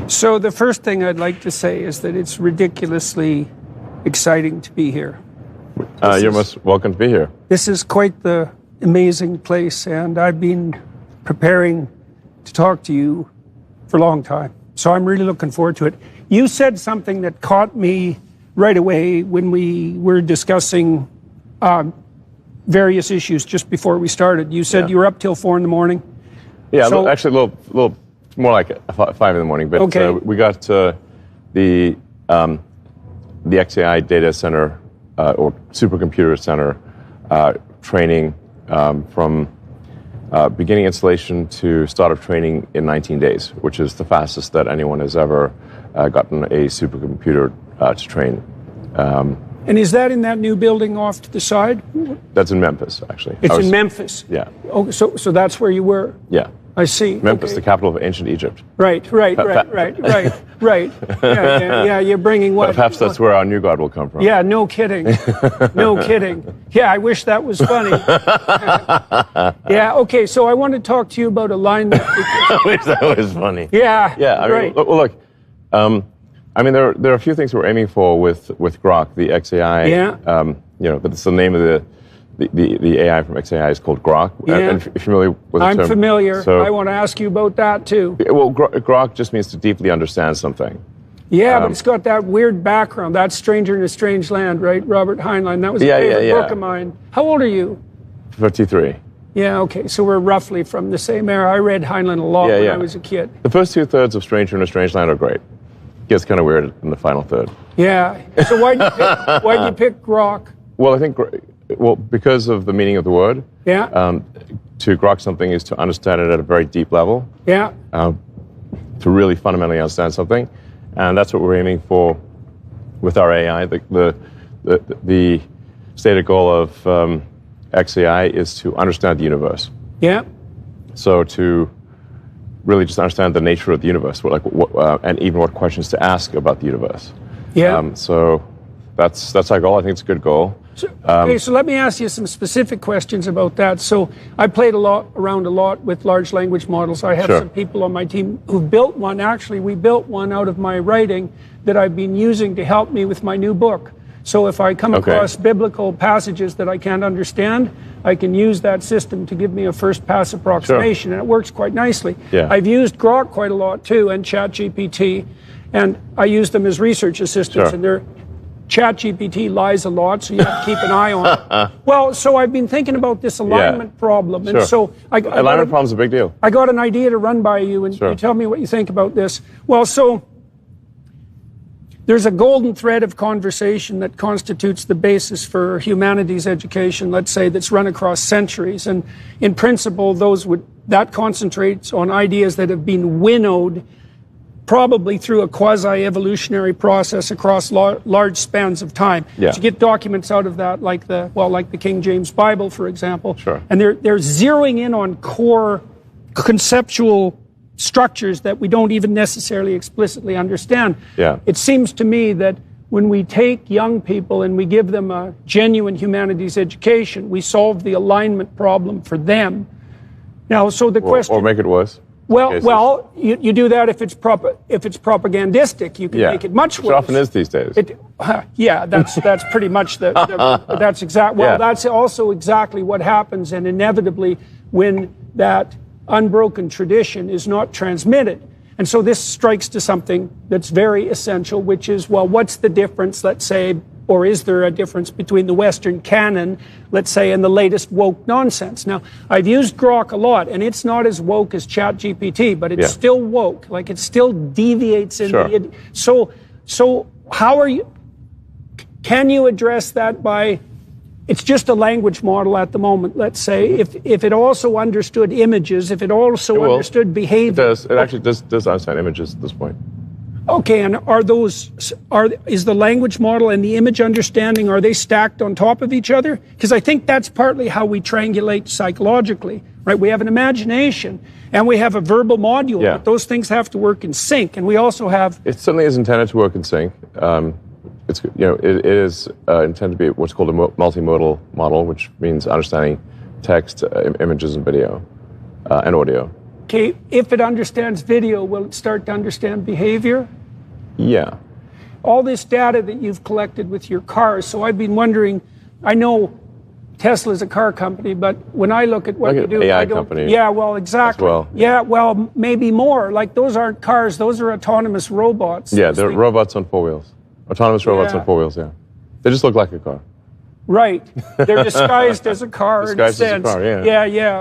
So the first thing I'd like to say is that it's ridiculously exciting to be here. You're most welcome to be here. This is quite the amazing place, and I've been preparing to talk to you for a long time. So I'm really looking forward to it. You said something that caught me right away when we were discussing various issues just before we started. You said you were up till 4 a.m. Yeah, so, actually a little more like 5 a.m. But okay. We got the XAI data center or supercomputer center training from beginning installation to start of training in 19 days, which is the fastest that anyone has ever gotten a supercomputer to train. And is that in that new building off to the side? That's in Memphis, actually. It's in Memphis? Yeah. Oh, so that's where you were? Yeah. I see. Memphis, okay. The capital of ancient Egypt. Right. Yeah, you're bringing what? Perhaps that's where our new God will come from. Yeah, no kidding. No kidding. Yeah, I wish that was funny. Yeah, okay, so I want to talk to you about alignment. I wish that was funny. Yeah, yeah. I mean, look, I mean, there are a few things we're aiming for with Grok, the XAI. Yeah. But it's the name of the AI from XAI is called Grok. Yeah. And if you're familiar with the term. I'm familiar. So, I want to ask you about that too. Well, Grok just means to deeply understand something. Yeah, but it's got that weird background. That's Stranger in a Strange Land, right? Robert Heinlein. That was a favorite book of mine. How old are you? 53. Yeah, okay. So we're roughly from the same era. I read Heinlein a lot when I was a kid. The first 2/3 of Stranger in a Strange Land are great. It gets kind of weird in the final third. Yeah. So why'd you pick Grok? Well, I think because of the meaning of the word. Yeah. To grok something is to understand it at a very deep level. Yeah. To really fundamentally understand something, and that's what we're aiming for with our AI. The stated goal of XAI is to understand the universe. Yeah. So to really just understand the nature of the universe, and even what questions to ask about the universe. Yeah. So that's our goal. I think it's a good goal. So let me ask you some specific questions about that. So I played around a lot with large language models. I have some people on my team who've built one. Actually, we built one out of my writing that I've been using to help me with my new book. So if I come across biblical passages that I can't understand, I can use that system to give me a first pass approximation, and it works quite nicely. Yeah. I've used Grok quite a lot too, and ChatGPT, and I use them as research assistants, and they're ChatGPT lies a lot, so you have to keep an eye on it. Well, so I've been thinking about this alignment problem, and so alignment problem's a big deal. I got an idea to run by you, and you tell me what you think about this. Well, so there's a golden thread of conversation that constitutes the basis for humanities education, let's say, that's run across centuries, and in principle, that concentrates on ideas that have been winnowed probably through a quasi-evolutionary process across large spans of time. Yeah. So you get documents out of that, like the King James Bible, for example. Sure. And they're zeroing in on core conceptual structures that we don't even necessarily explicitly understand. Yeah. It seems to me that when we take young people and we give them a genuine humanities education, we solve the alignment problem for them. Now, so the question... Or make it worse. Well, you do that if it's propagandistic. You can make it much worse. Which often is these days. That's pretty much that's exact. Well, that's also exactly what happens, and inevitably when that unbroken tradition is not transmitted. And so this strikes to something that's very essential, which is, well, what's the difference, let's say, or is there a difference between the Western canon, let's say, and the latest woke nonsense? Now, I've used Grok a lot, and it's not as woke as ChatGPT, but it's still woke. Like, it still deviates in the... So how are you... Can you address that by... It's just a language model at the moment, let's say. If it also understood images, if it also understood behavior... It actually does understand images at this point. Okay, and is the language model and the image understanding, are they stacked on top of each other? Because I think that's partly how we triangulate psychologically, right? We have an imagination and we have a verbal module, but those things have to work in sync, and we also have... It certainly is intended to work in sync. It is intended to be what's called a multimodal model, which means understanding text, images, and video, and audio. Okay, if it understands video, will it start to understand behavior? Yeah. All this data that you've collected with your cars. So I've been wondering, I know Tesla's a car company, but when I look at what you do, AI I don't. company. Yeah, well, exactly. Well. Yeah, well, maybe more. Like those aren't cars; those are autonomous robots. Yeah, they're robots on 4 wheels. Autonomous robots on 4 wheels. Yeah, they just look like a car. Right. They're disguised as a car. Disguised in a as a sense. car. Yeah. Yeah. Yeah.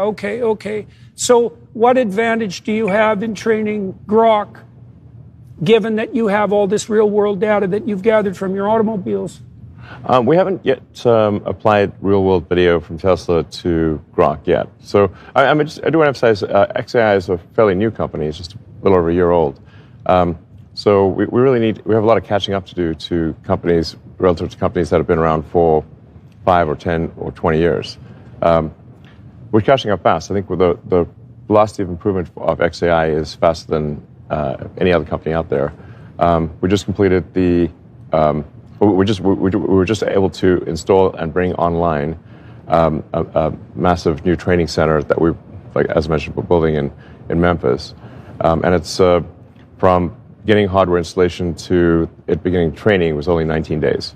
Okay. So, what advantage do you have in training Grok, given that you have all this real-world data that you've gathered from your automobiles? We haven't yet applied real-world video from Tesla to Grok yet. So I do want to emphasize XAI is a fairly new company. It's just a little over a year old. So we have a lot of catching up to do to companies, relative to companies that have been around for 5 or 10 or 20 years. We're catching up fast. I think with the velocity of improvement of XAI is faster than any other company out there. We just completed the... we were just able to install and bring online a massive new training center that we, like as mentioned, we're building in Memphis, and it's from beginning hardware installation to it beginning training was only 19 days,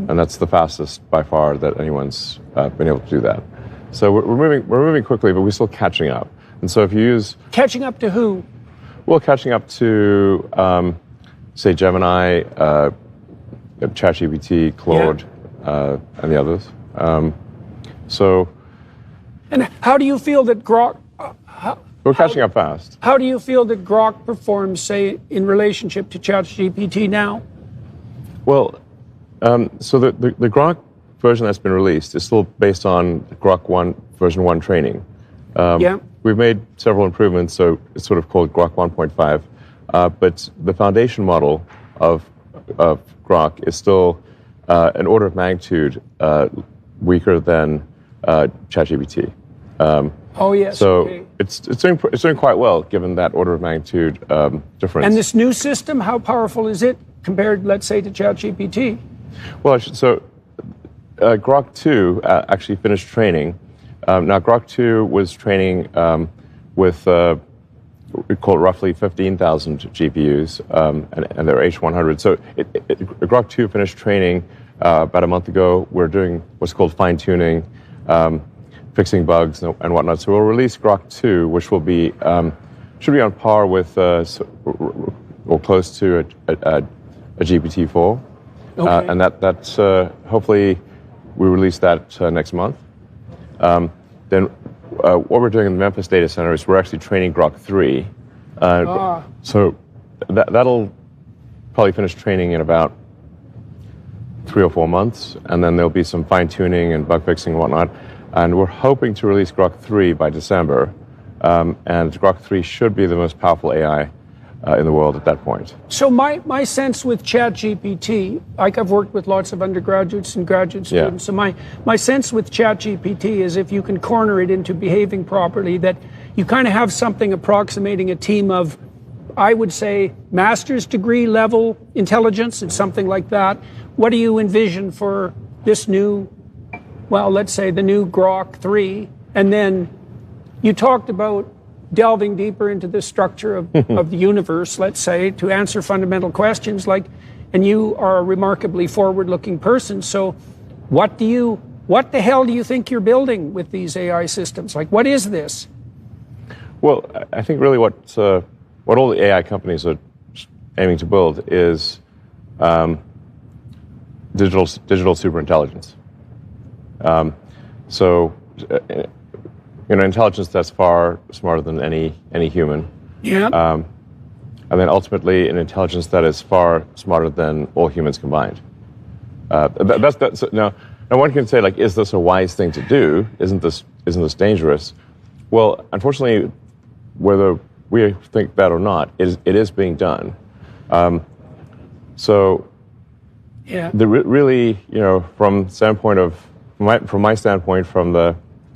and that's the fastest by far that anyone's been able to do that. So we're moving quickly, but we're still catching up. And so if you use catching up to who? Well, catching up to say Gemini. ChatGPT, Claude, and the others. And how do you feel that Grok? We're catching up fast. How do you feel that Grok performs, say, in relationship to ChatGPT now? Well, so the Grok version that's been released is still based on Grok 1 version 1 training. We've made several improvements, so it's sort of called Grok 1.5. But the foundation model of Grok is still an order of magnitude weaker than ChatGPT. Oh yes. So okay. it's doing quite well given that order of magnitude difference. And this new system, how powerful is it compared, let's say, to ChatGPT? Well, so Grok 2 actually finished training. Now Grok 2 was training with we call it roughly 15,000 GPUs, and they're H100. So Grok 2 finished training about a month ago. We're doing what's called fine-tuning, fixing bugs and whatnot. So we'll release Grok 2, which will be should be on par with or close to a GPT-4, okay. and that's hopefully we release that next month. Then. What we're doing in the Memphis data center is we're actually training Grok 3. So that'll probably finish training in about 3 or 4 months, and then there'll be some fine-tuning and bug fixing and whatnot. And we're hoping to release Grok 3 by December, and Grok 3 should be the most powerful AI in the world at that point. So my sense with ChatGPT, like I've worked with lots of undergraduates and graduate students, so my sense with ChatGPT is if you can corner it into behaving properly, that you kind of have something approximating a team of, I would say, master's degree level intelligence and something like that. What do you envision for this new, well, let's say the new Grok 3? And then you talked about delving deeper into the structure of the universe, let's say, to answer fundamental questions like, and you are a remarkably forward-looking person. So what the hell do you think you're building with these AI systems? Like, what is this? Well, I think really what all the AI companies are aiming to build is digital superintelligence. Intelligence that's far smarter than any human. Yeah. And then ultimately an intelligence that is far smarter than all humans combined. That's now one can say, like, is this a wise thing to do? Isn't this dangerous? Well, unfortunately, whether we think that or not, it is being done. Really, from my standpoint, from the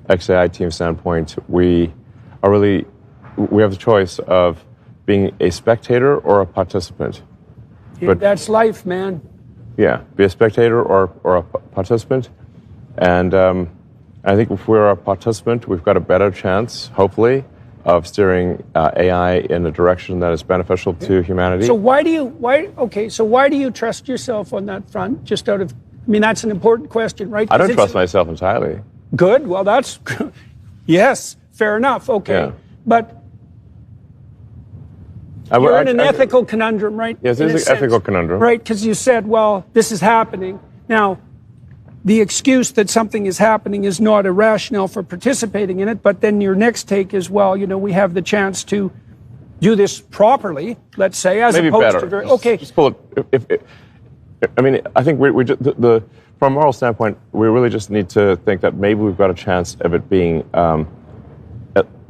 XAI team standpoint, we have the choice of being a spectator or a participant. But that's life, man. Yeah, be a spectator or a participant. And I think if we're a participant, we've got a better chance, hopefully, of steering AI in a direction that is beneficial to humanity. So why do you trust yourself on that front? Just out of, I mean, that's an important question, right? I don't trust myself entirely. Good. Well, that's, yes, fair enough. Okay. Yeah. But you're in an ethical conundrum, right? Yes, it's an ethical conundrum. Right, because you said, well, this is happening. Now, the excuse that something is happening is not a rationale for participating in it, but then your next take is, well, you know, we have the chance to do this properly, let's say, as maybe opposed better. to... Okay. Just pull it, I mean, I think we just, from a moral standpoint, we really just need to think that maybe we've got a chance of it being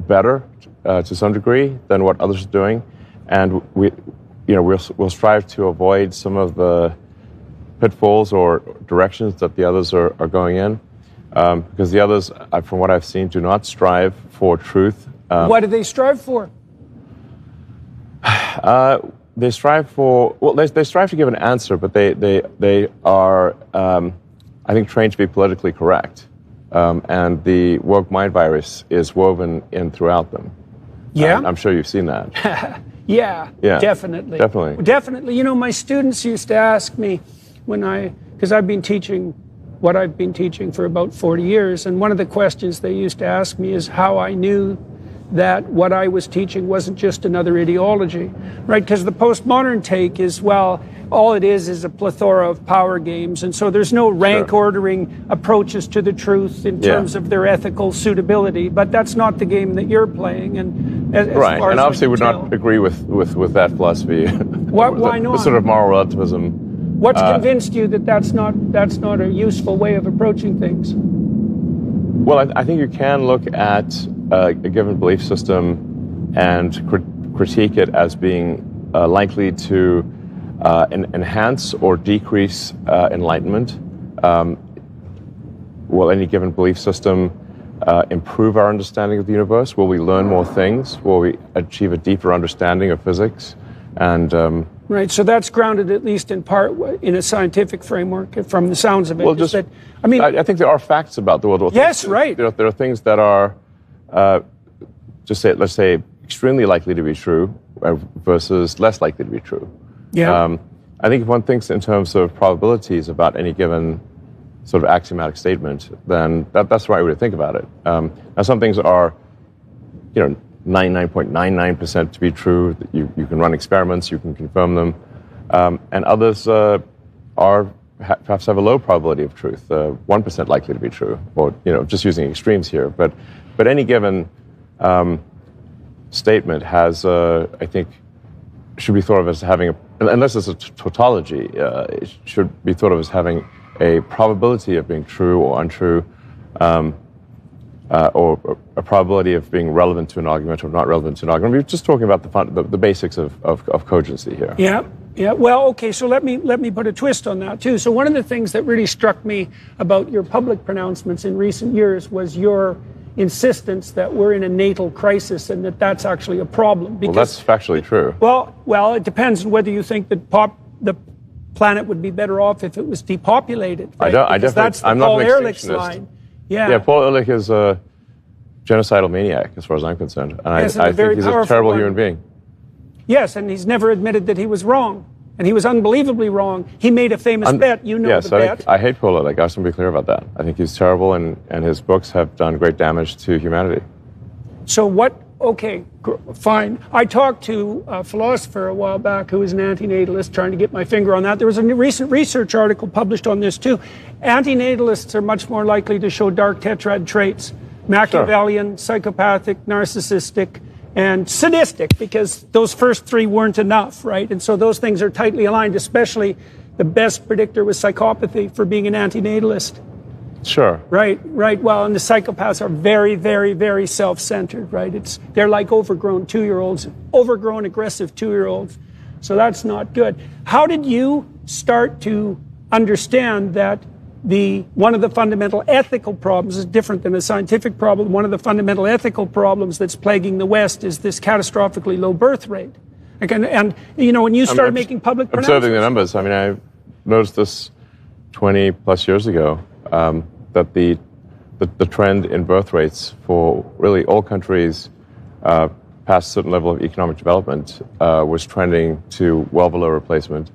better to some degree than what others are doing. And we'll strive to avoid some of the pitfalls or directions that the others are going in, because the others, from what I've seen, do not strive for truth. What do they strive for? They strive for, well, they strive to give an answer, but they are, I think, trained to be politically correct. And the woke mind virus is woven in throughout them. Yeah? I'm sure you've seen that. Yeah, definitely. Definitely. You know, my students used to ask me because I've been teaching what I've been teaching for about 40 years, and one of the questions they used to ask me is how I knew that what I was teaching wasn't just another ideology, right? Because the postmodern take is, well, all it is a plethora of power games, and so there's no rank ordering approaches to the truth in terms of their ethical suitability, but that's not the game that you're playing. And as far and as obviously would not agree with that philosophy. Why not? The sort of moral relativism. What's convinced you that that's not a useful way of approaching things? Well, I think you can look at a given belief system and critique it as being likely to enhance or decrease enlightenment. Will any given belief system improve our understanding of the universe? Will we learn more things? Will we achieve a deeper understanding of physics? And right, so that's grounded at least in part in a scientific framework, from the sounds of it. Well, I think there are facts about the world. Yes, right. There are things that are, let's say, extremely likely to be true versus less likely to be true. Yeah. I think if one thinks in terms of probabilities about any given sort of axiomatic statement, then that's the right way to think about it. Now, some things are, 99.99% to be true. You can run experiments, you can confirm them, and others perhaps have a low probability of truth, 1% likely to be true, or just using extremes here. But any given statement has, I think, should be thought of as having, unless it's a tautology, it should be thought of as having a probability of being true or untrue, or a probability of being relevant to an argument or not relevant to an argument. We're just talking about the basics of cogency here. Yeah. Yeah. Well, okay. So let me put a twist on that too. So one of the things that really struck me about your public pronouncements in recent years was your insistence that we're in a natal crisis and that's actually a problem. Well, that's factually true. Well, it depends on whether you think that the planet would be better off if it was depopulated. Right? I'm not an extinctionist. Line. Yeah, Paul Ehrlich is a genocidal maniac, as far as I'm concerned. And I think he's a terrible human being. Yes, and he's never admitted that he was wrong. And he was unbelievably wrong. He made a famous bet. The bet. I hate Paul Ehrlich. I just want to be clear about that. I think he's terrible, and his books have done great damage to humanity. So what? Okay, fine. I talked to a philosopher a while back who was an antinatalist, trying to get my finger on that. There was a recent research article published on this too. Antinatalists are much more likely to show dark tetrad traits: Machiavellian, psychopathic, narcissistic, and sadistic, because those first three weren't enough, right? And so those things are tightly aligned, especially the best predictor was psychopathy for being an antinatalist. Sure. Right. Well, and the psychopaths are very, very, very self-centered, right? They're like overgrown 2-year-olds, overgrown, aggressive 2-year-olds. So that's not good. How did you start to understand that one of the fundamental ethical problems is different than a scientific problem? One of the fundamental ethical problems that's plaguing the West is this catastrophically low birth rate. And when you started making public pronouncements... Observing the numbers, I mean, I noticed this 20 plus years ago, that the trend in birth rates for really all countries past a certain level of economic development, was trending to well below replacement,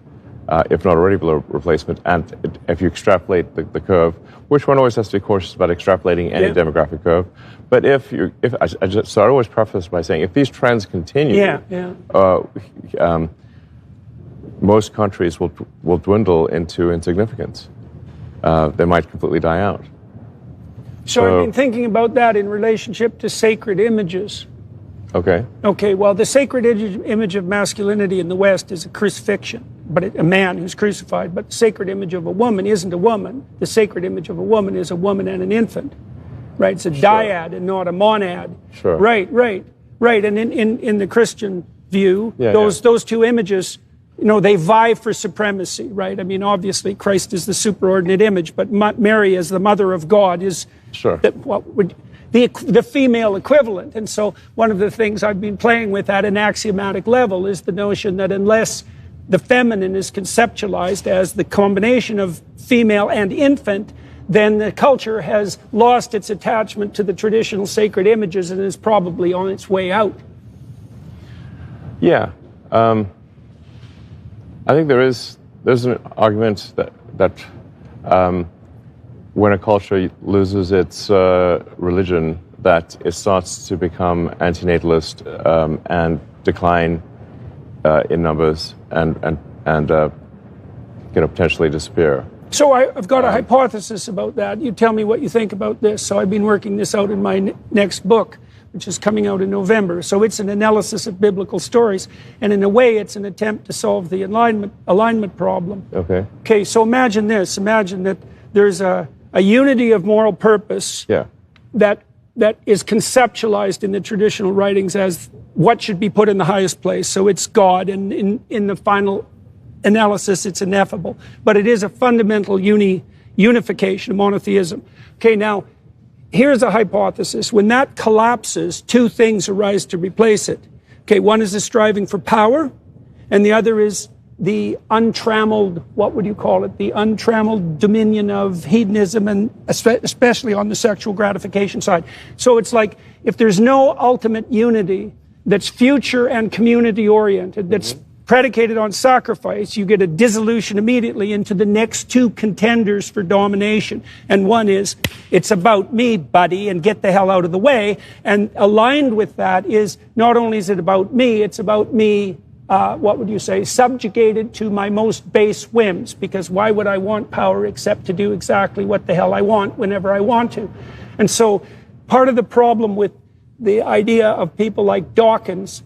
if not already below replacement. And if you extrapolate the curve, which one always has to be cautious about extrapolating any demographic curve, but so I always preface by saying, if these trends continue, most countries will dwindle into insignificance. They might completely die out. So I've been thinking about that in relationship to sacred images. Okay. Okay, well, the sacred image of masculinity in the West is a crucifixion, but a man who's crucified. But the sacred image of a woman isn't a woman. The sacred image of a woman is a woman and an infant, right? It's a dyad and not a monad. Sure. Right. And in the Christian view, those two images, they vie for supremacy, right? I mean, obviously, Christ is the superordinate image, but Mary as the mother of God is the female equivalent. And so one of the things I've been playing with at an axiomatic level is the notion that unless the feminine is conceptualized as the combination of female and infant, then the culture has lost its attachment to the traditional sacred images and is probably on its way out. Yeah. I think there's an argument that when a culture loses its religion, that it starts to become antinatalist and decline in numbers and potentially disappear. So I've got a hypothesis about that. You tell me what you think about this. So I've been working this out in my next book, which is coming out in November. So it's an analysis of biblical stories, and in a way it's an attempt to solve the alignment problem. Okay, so imagine this. Imagine that there's a unity of moral purpose that is conceptualized in the traditional writings as what should be put in the highest place. So it's God, and in the final analysis it's ineffable. But it is a fundamental unification, monotheism. Okay, now here's a hypothesis. When that collapses, two things arise to replace it. Okay, one is the striving for power, and the other is the untrammeled, what would you call it? The untrammeled dominion of hedonism, and especially on the sexual gratification side. So it's like, if there's no ultimate unity that's future and community oriented, that's predicated on sacrifice, you get a dissolution immediately into the next two contenders for domination. And one is, it's about me, buddy, and get the hell out of the way. And aligned with that is, not only is it about me, it's about me, what would you say, subjugated to my most base whims. Because why would I want power except to do exactly what the hell I want whenever I want to? And so part of the problem with the idea of people like Dawkins,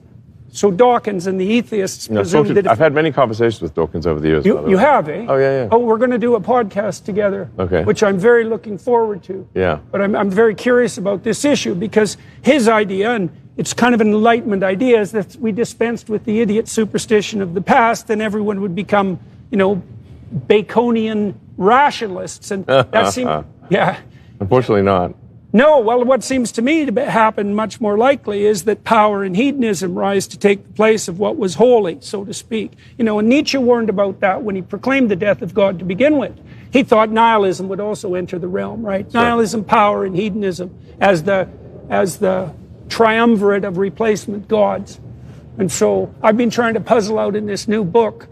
so Dawkins and the atheists presume that... I've had many conversations with Dawkins over the years. You have, eh? Oh, yeah. Oh, we're going to do a podcast together, which I'm very looking forward to. Yeah. But I'm very curious about this issue, because his idea, and it's kind of an Enlightenment idea, is that we dispensed with the idiot superstition of the past, then everyone would become, Baconian rationalists. And that seems... Unfortunately not. No, well, what seems to me to happen much more likely is that power and hedonism rise to take the place of what was holy, so to speak. And Nietzsche warned about that when he proclaimed the death of God to begin with. He thought nihilism would also enter the realm, right? Sure. Nihilism, power, and hedonism as the triumvirate of replacement gods. And so I've been trying to puzzle out in this new book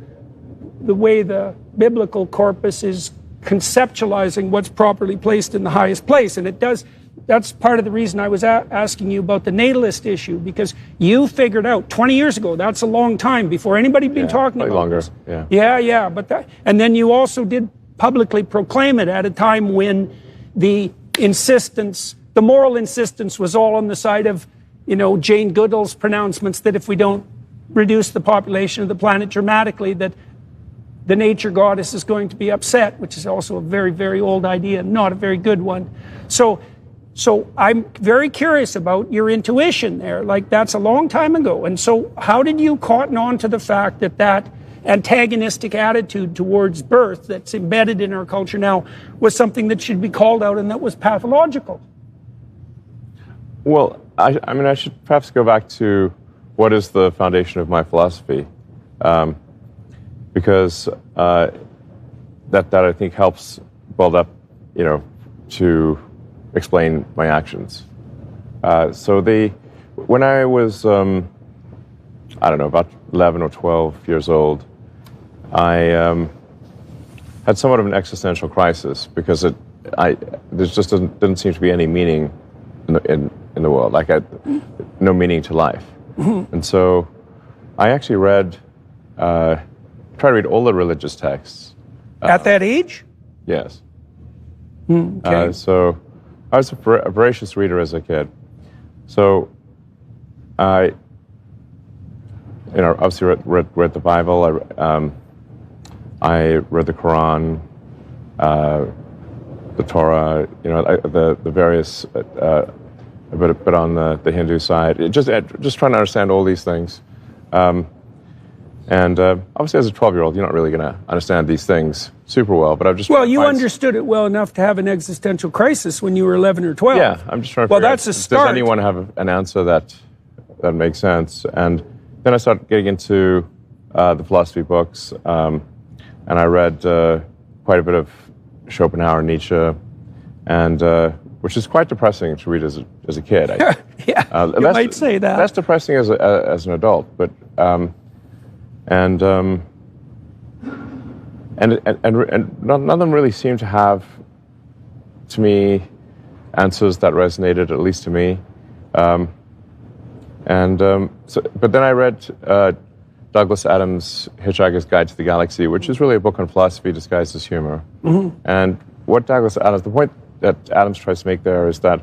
the way the biblical corpus is conceptualizing what's properly placed in the highest place. And it does... That's part of the reason I was asking you about the natalist issue, because you figured out 20 years ago, that's a long time before anybody had been talking about longer. this. Yeah. But and then you also did publicly proclaim it at a time when the moral insistence was all on the side of, Jane Goodall's pronouncements that if we don't reduce the population of the planet dramatically, that the nature goddess is going to be upset, which is also a very, very old idea, not a very good one. So I'm very curious about your intuition there. Like, that's a long time ago. And so how did you cotton on to the fact that antagonistic attitude towards birth that's embedded in our culture now was something that should be called out and that was pathological? Well, I should perhaps go back to what is the foundation of my philosophy, because that I think helps build up, to explain my actions. So when I was, I don't know, about 11 or 12 years old, I had somewhat of an existential crisis because there just didn't seem to be any meaning in the world, like no meaning to life. And so I actually tried to read all the religious texts. At that age? Yes. Okay. So I was a voracious reader as a kid. So I, obviously read the Bible. I read the Quran, the Torah. The various a bit on the Hindu side. Just trying to understand all these things. And obviously, as a 12-year-old, you're not really going to understand these things super well. But I've just you understood it well enough to have an existential crisis when you were 11 or 12. Yeah, I'm just trying to. Well, that's a start. Does anyone have an answer that makes sense? And then I started getting into the philosophy books, and I read quite a bit of Schopenhauer, Nietzsche, and which is quite depressing to read as a kid. Yeah, you might say that. That's depressing as an adult, but. And none of them really seemed to have, to me, answers that resonated, at least to me. But then I read Douglas Adams' Hitchhiker's Guide to the Galaxy, which is really a book on philosophy disguised as humor. Mm-hmm. And the point that Adams tries to make there is that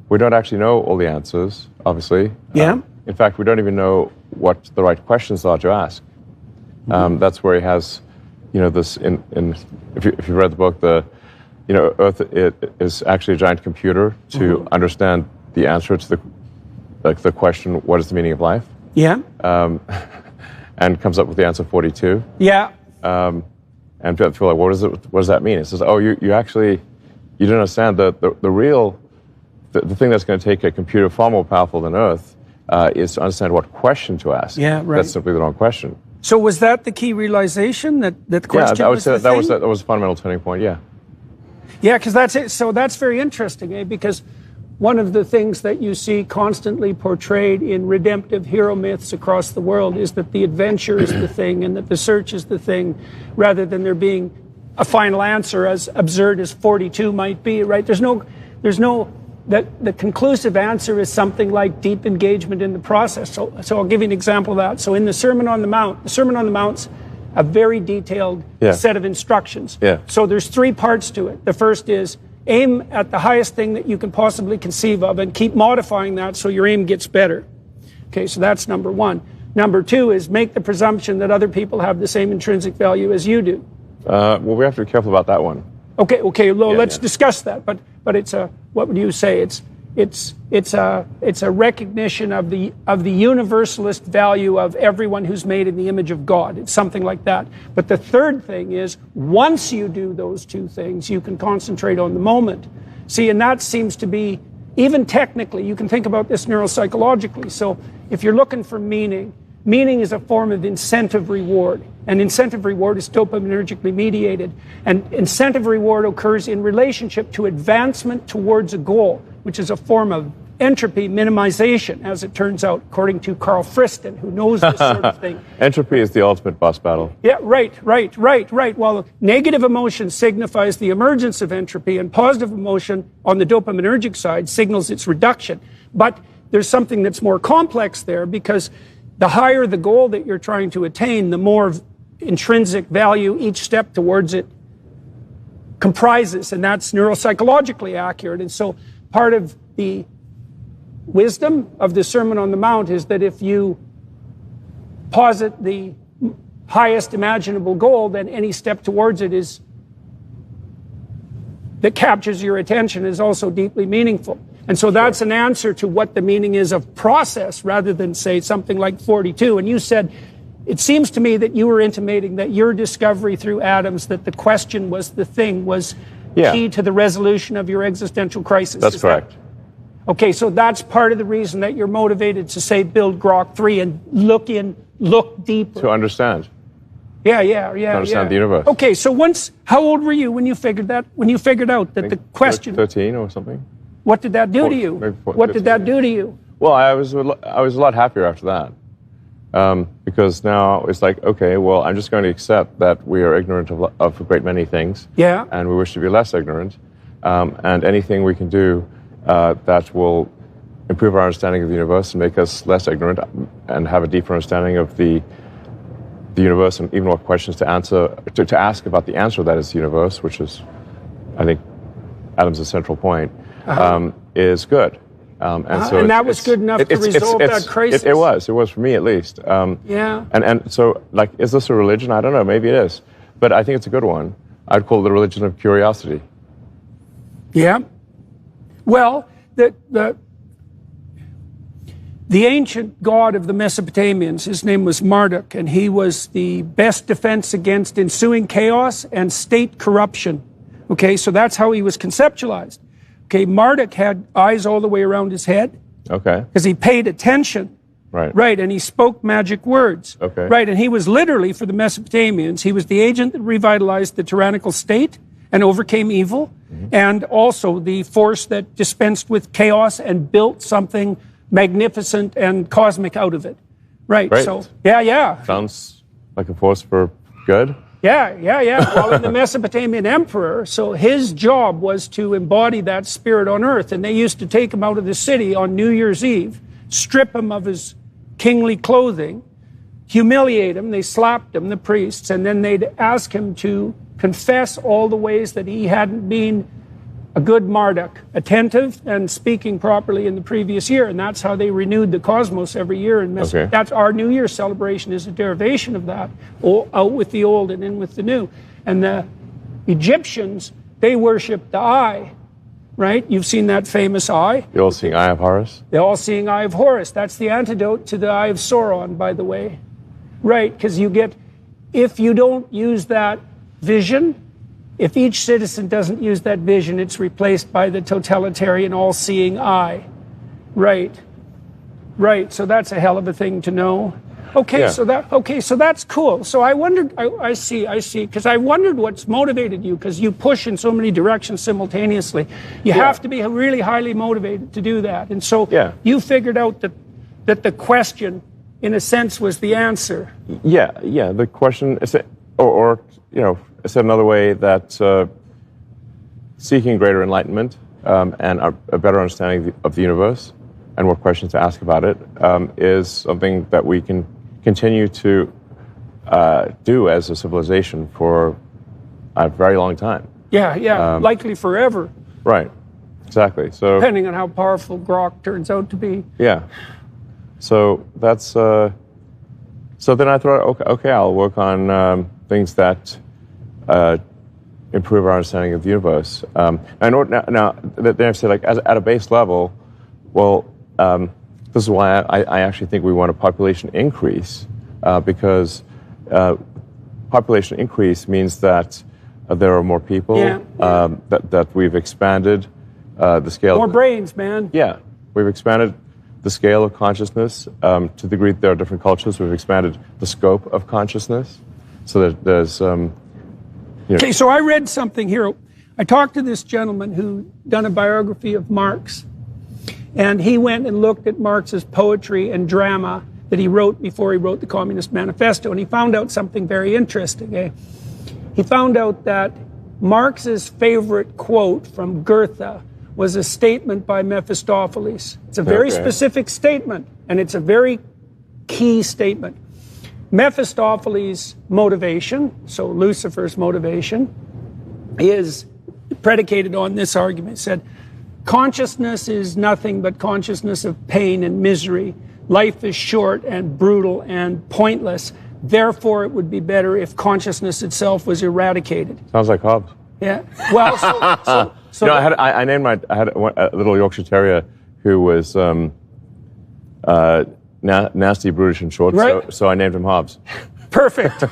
we don't actually know all the answers, obviously. Yeah. In fact, we don't even know what the right questions are to ask. That's where he has, this. If you read the book, Earth is actually a giant computer to understand the answer to the question, what is the meaning of life? Yeah. And comes up with the answer 42. Yeah. And people are like, what does that mean? It says, you didn't understand the thing that's going to take a computer far more powerful than Earth. Is to understand what question to ask. Yeah, right. That's simply the wrong question. So was that the key realization that the question? Yeah, that was a fundamental turning point. Yeah. Yeah, because that's it. So that's very interesting, because one of the things that you see constantly portrayed in redemptive hero myths across the world is that the adventure is the thing and that the search is the thing, rather than there being a final answer, as absurd as 42 might be. Right? There's no. That the conclusive answer is something like deep engagement in the process. So I'll give you an example of that. So in the Sermon on the Mount's a very detailed set of instructions. Yeah. So there's 3 parts to it. The first is aim at the highest thing that you can possibly conceive of and keep modifying that so your aim gets better. Okay, so that's number 1. Number 2 is make the presumption that other people have the same intrinsic value as you do. Well, we have to be careful about that one. Okay. Well, let's discuss that. But it's what would you say? It's a recognition of the universalist value of everyone who's made in the image of God. It's something like that. But the third thing is, once you do those 2 things, you can concentrate on the moment. See, and that seems to be, even technically, you can think about this neuropsychologically. So if you're looking for meaning is a form of incentive reward. And incentive reward is dopaminergically mediated. And incentive reward occurs in relationship to advancement towards a goal, which is a form of entropy minimization, as it turns out, according to Carl Friston, who knows this sort of thing. Entropy is the ultimate boss battle. Yeah, right. Well, negative emotion signifies the emergence of entropy, and positive emotion on the dopaminergic side signals its reduction. But there's something that's more complex there, because the higher the goal that you're trying to attain, the more intrinsic value each step towards it comprises, and that's neuropsychologically accurate. And so part of the wisdom of the Sermon on the Mount is that if you posit the highest imaginable goal, then any step towards it that captures your attention is also deeply meaningful. And so that's an answer to what the meaning is of process, rather than, say, something like 42. And you said, it seems to me that you were intimating that your discovery through Adams that the question was the thing was key to the resolution of your existential crisis. That's correct. Okay, so that's part of the reason that you're motivated to, say, build Grok2 and look deeper. To understand. Yeah. To understand the universe. Okay, so how old were you when you figured out that the question... 13 or something. What did that do to you? Maybe What did that do to you? Well, I was a lot happier after that, because now it's like, okay, well, I'm just going to accept that we are ignorant of a great many things, and we wish to be less ignorant, and anything we can do that will improve our understanding of the universe and make us less ignorant and have a deeper understanding of the universe, and even what questions to ask about the answer that is the universe, which is, I think, Adam's central point, is good. And that was good enough to resolve that crisis. It was for me at least. And so, like, is this a religion? I don't know. Maybe it is, but I think it's a good one. I'd call it the religion of curiosity. Yeah. Well, the ancient god of the Mesopotamians, his name was Marduk, and he was the best defense against ensuing chaos and state corruption. Okay, so that's how he was conceptualized. Okay, Marduk had eyes all the way around his head. Okay. Because he paid attention. Right. Right, and he spoke magic words. Okay. Right, and he was literally, for the Mesopotamians, he was the agent that revitalized the tyrannical state and overcame evil, and also the force that dispensed with chaos and built something magnificent and cosmic out of it. Right. Great. So, yeah. Sounds like a force for good. Yeah. Well, in the Mesopotamian emperor, so his job was to embody that spirit on earth, and they used to take him out of the city on New Year's Eve, strip him of his kingly clothing, humiliate him, they slapped him, the priests, and then they'd ask him to confess all the ways that he hadn't been a good Marduk, attentive and speaking properly in the previous year. And that's how they renewed the cosmos every year. And that's our New Year celebration is a derivation of that, out with the old and in with the new. And the Egyptians, they worshiped the eye, right? You've seen that famous eye. The all-seeing eye of Horus? The all-seeing eye of Horus. That's the antidote to the eye of Sauron, by the way. Right, because if you don't use that vision, if each citizen doesn't use that vision, it's replaced by the totalitarian all-seeing eye. Right. So that's a hell of a thing to know. Okay, so that's cool. So I wondered, I see, because I wondered what's motivated you, because you push in so many directions simultaneously. You have to be really highly motivated to do that. And so you figured out that the question, in a sense, was the answer. Yeah. The question is, or said another way, that seeking greater enlightenment and a better understanding of the universe and what questions to ask about it is something that we can continue to do as a civilization for a very long time. Yeah, likely forever. Right, exactly. So depending on how powerful Grok turns out to be. Yeah. So that's. So then I thought, okay, I'll work on things that improve our understanding of the universe. Now, then I've said, like, at a base level, well, this is why I actually think we want a population increase, because population increase means that there are more people, that we've expanded the scale. More brains, man. Yeah, we've expanded the scale of consciousness to the degree that there are different cultures. We've expanded the scope of consciousness, so that there's. Okay, so I read something here. I talked to this gentleman who done a biography of Marx, and he went and looked at Marx's poetry and drama that he wrote before he wrote the Communist Manifesto, and he found out something very interesting. He found out that Marx's favorite quote from Goethe was a statement by Mephistopheles. It's a very specific statement, and it's a very key statement. Mephistopheles' motivation, so Lucifer's motivation, is predicated on this argument. It said, consciousness is nothing but consciousness of pain and misery. Life is short and brutal and pointless. Therefore, it would be better if consciousness itself was eradicated. Sounds like Hobbes. Yeah. Well, so I had a little Yorkshire Terrier who was nasty, brutish, and short. Right. So I named him Hobbes. Perfect.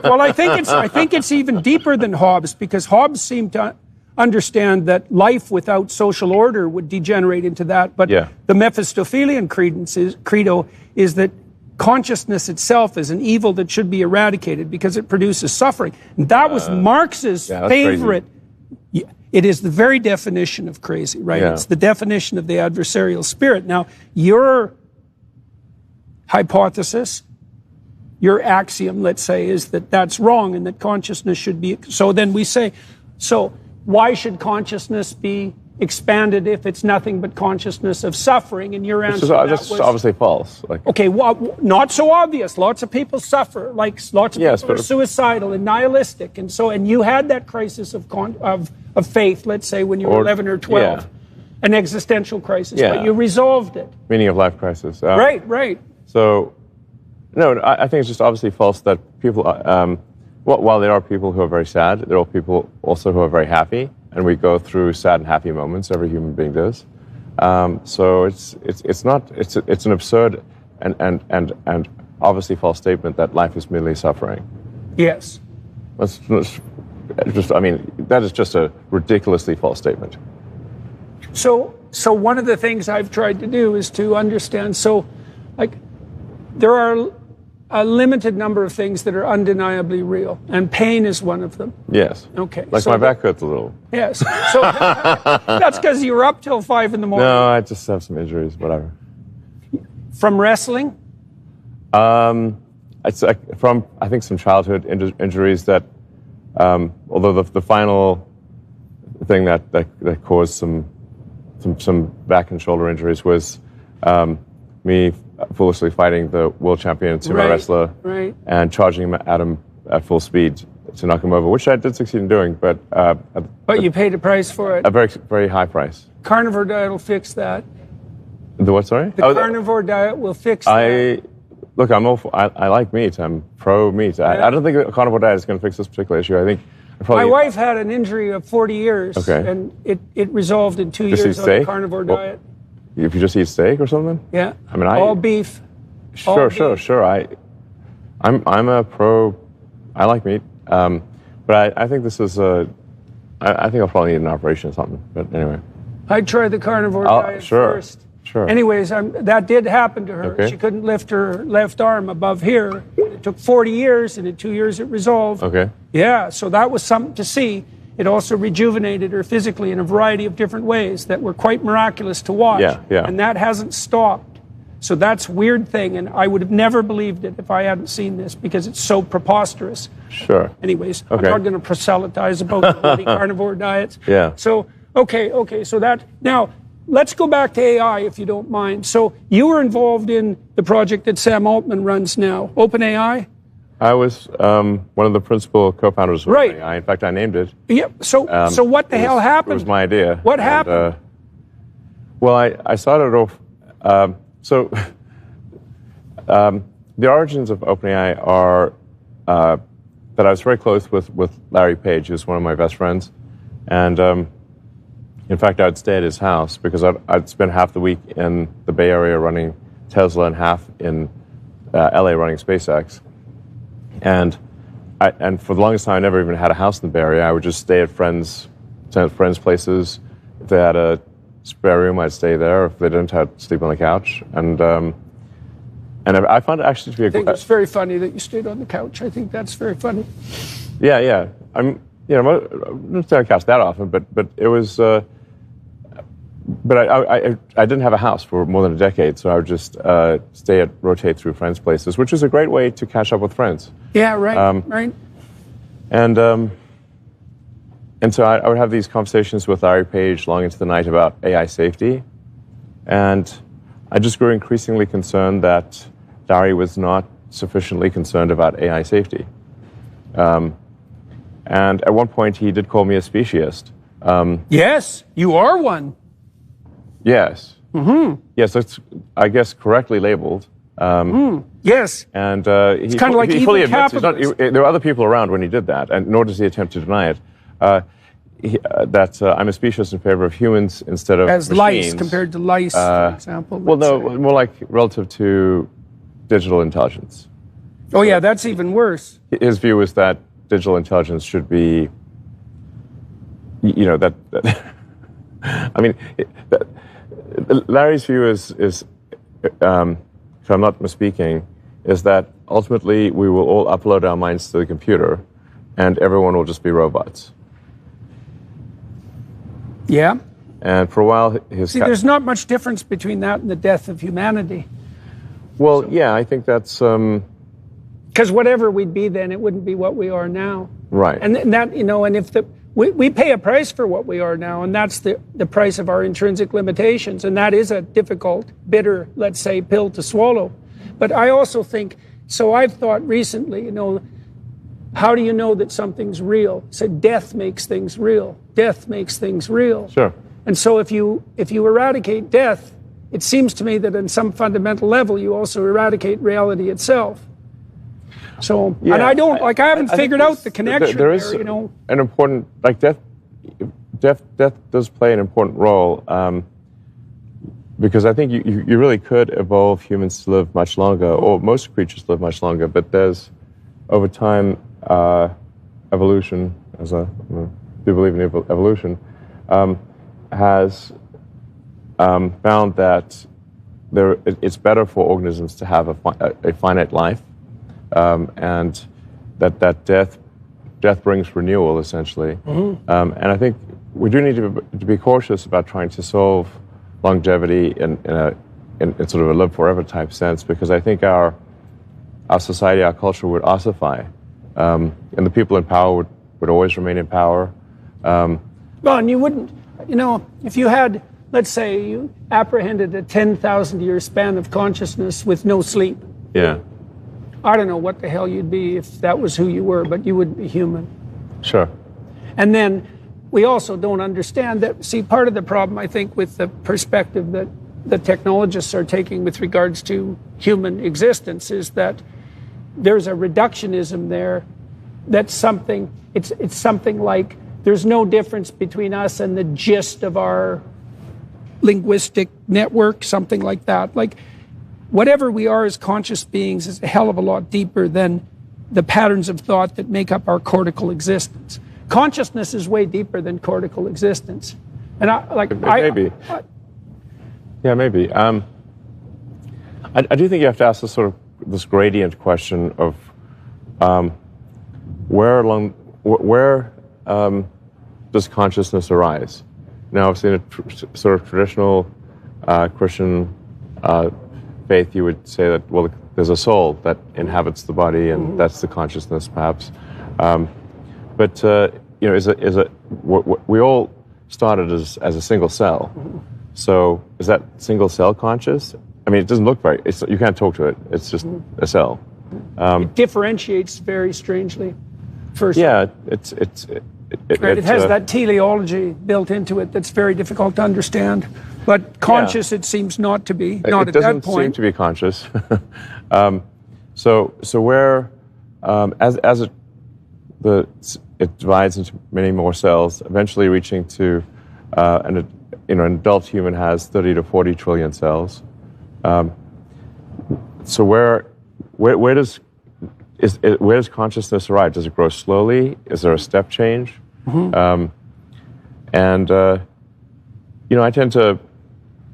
Well, I think it's even deeper than Hobbes, because Hobbes seemed to understand that life without social order would degenerate into that. But the Mephistophelian credo is that consciousness itself is an evil that should be eradicated because it produces suffering. And that was Marx's favorite. it is the very definition of crazy, right? Yeah. It's the definition of the adversarial spirit. Now, your hypothesis, your axiom, let's say, is that that's wrong and that consciousness should be. So then we say, so why should consciousness be expanded if it's nothing but consciousness of suffering? And your answer that's was obviously false. Like, okay, well, not so obvious. Lots of people suffer. Like lots of people are suicidal and nihilistic, and so you had that crisis of faith, let's say, when you were 11 or 12, an existential crisis, but you resolved it. Meaning of life crisis. Right. So, no, I think it's just obviously false that people. While there are people who are very sad, there are people also who are very happy. And we go through sad and happy moments. Every human being does. So it's an absurd and obviously false statement that life is merely suffering. Yes. That is just a ridiculously false statement. So one of the things I've tried to do is to understand. So, like, there are a limited number of things that are undeniably real, and pain is one of them. Yes. Okay. Like so my back hurts a little. Yes. So that's because you were up till 5 in the morning. No, I just have some injuries, whatever. From wrestling? It's from, I think, some childhood injuries that, although the final thing that caused some back and shoulder injuries was me foolishly fighting the world champion sumo wrestler and charging him at him at full speed to knock him over, which I did succeed in doing, but you paid a price for it. A very, very high price. Carnivore diet will fix that. The what? Sorry. The carnivore diet will fix that. Look, I like meat. I'm pro meat. I don't think a carnivore diet is going to fix this particular issue. I think my wife had an injury of 40 years, and it resolved in 2 years on a carnivore diet. If you just eat steak or something? Yeah. All beef. Sure. I'm a pro. I like meat, but I think this is I think I'll probably need an operation or something. But anyway. I'd try the carnivore diet first. Sure. Anyways, that did happen to her. Okay. She couldn't lift her left arm above here. It took 40 years, and in 2 years it resolved. Okay. Yeah. So that was something to see. It also rejuvenated her physically in a variety of different ways that were quite miraculous to watch. Yeah. And that hasn't stopped. So that's a weird thing, and I would have never believed it if I hadn't seen this because it's so preposterous. Sure. Anyways, I'm not going to proselytize about the carnivore diets. Yeah. So, okay. So that, now, let's go back to AI if you don't mind. So you were involved in the project that Sam Altman runs now, OpenAI? I was one of the principal co-founders of AI. In fact, I named it. Yeah. So what the hell happened? It was my idea. What happened? Well, I started off. The origins of OpenAI are that I was very close with Larry Page, who's one of my best friends, and in fact, I'd stay at his house because I'd spend half the week in the Bay Area running Tesla and half in LA running SpaceX. And for the longest time, I never even had a house in the Bay Area. I would just stay at friends' places. If they had a spare room, I'd stay there. If they didn't, I'd sleep on the couch. And I found it actually to be I think it's very funny that you stayed on the couch. I think that's very funny. Yeah. I'm not staying on the couch that often, but it was. But I didn't have a house for more than a decade, so I would just rotate through friends' places, which is a great way to catch up with friends. Yeah, right. And so I would have these conversations with Larry Page long into the night about AI safety, and I just grew increasingly concerned that Larry was not sufficiently concerned about AI safety. And at one point, he did call me a speciesist. Yes, you are one. Yes. Mm-hmm. Yes, it's, I guess, correctly labeled. Yes. And it's kind of like he fully admits there were other people around when he did that, and nor does he attempt to deny it. That I'm a speciesist in favor of humans instead of machines. Lice compared to lice, for example. Well, no, more like relative to digital intelligence. Oh, yeah, that's even worse. His view is that digital intelligence should be, that I mean, Larry's view is if I'm not misspeaking, is that ultimately we will all upload our minds to the computer and everyone will just be robots. Yeah. And for a while, there's not much difference between that and the death of humanity. Well, yeah, I think that's... Because whatever we'd be then, it wouldn't be what we are now. Right. And that, and if we pay a price for what we are now, and that's the price of our intrinsic limitations, and that is a difficult, bitter, let's say, pill to swallow. But I also think, so I've thought recently, how do you know that something's real? So death makes things real. Death makes things real. Sure. And so if you eradicate death, it seems to me that on some fundamental level, you also eradicate reality itself. So, yeah, and I haven't figured out the connection there is an important, death does play an important role, because I think you really could evolve humans to live much longer, or most creatures live much longer, but there's, over time, evolution, as I do believe in evolution, has found that it's better for organisms to have a finite life, and that death brings renewal, essentially. Mm-hmm. And I think we do need to be cautious about trying to solve longevity in sort of a live forever type sense, because I think our society, our culture would ossify, and the people in power would always remain in power. Well, and you wouldn't, if you had, let's say, you apprehended a 10,000-year span of consciousness with no sleep. Yeah. I don't know what the hell you'd be if that was who you were, but you wouldn't be human. Sure. And then we also don't understand that, see, part of the problem, I think, with the perspective that the technologists are taking with regards to human existence is that there's a reductionism there that's something, it's something like there's no difference between us and the gist of our linguistic network, something like that. Like, whatever we are as conscious beings is a hell of a lot deeper than the patterns of thought that make up our cortical existence. Consciousness is way deeper than cortical existence. And maybe. Maybe. I do think you have to ask this gradient question of where does consciousness arise? Now, obviously, in a sort of traditional Christian faith, you would say that, well, there's a soul that inhabits the body, and that's the consciousness, perhaps. But we all started as a single cell. So is that single cell conscious? I mean, it doesn't look very. You can't talk to it. It's just a cell. It differentiates very strangely. First, yeah, it has that teleology built into it that's very difficult to understand. But conscious, it seems not to be. Not at that point. It doesn't seem to be conscious. So where, as it divides into many more cells, eventually reaching to an adult human has 30 to 40 trillion cells. So where does consciousness arrive? Does it grow slowly? Is there a step change? Mm-hmm. I tend to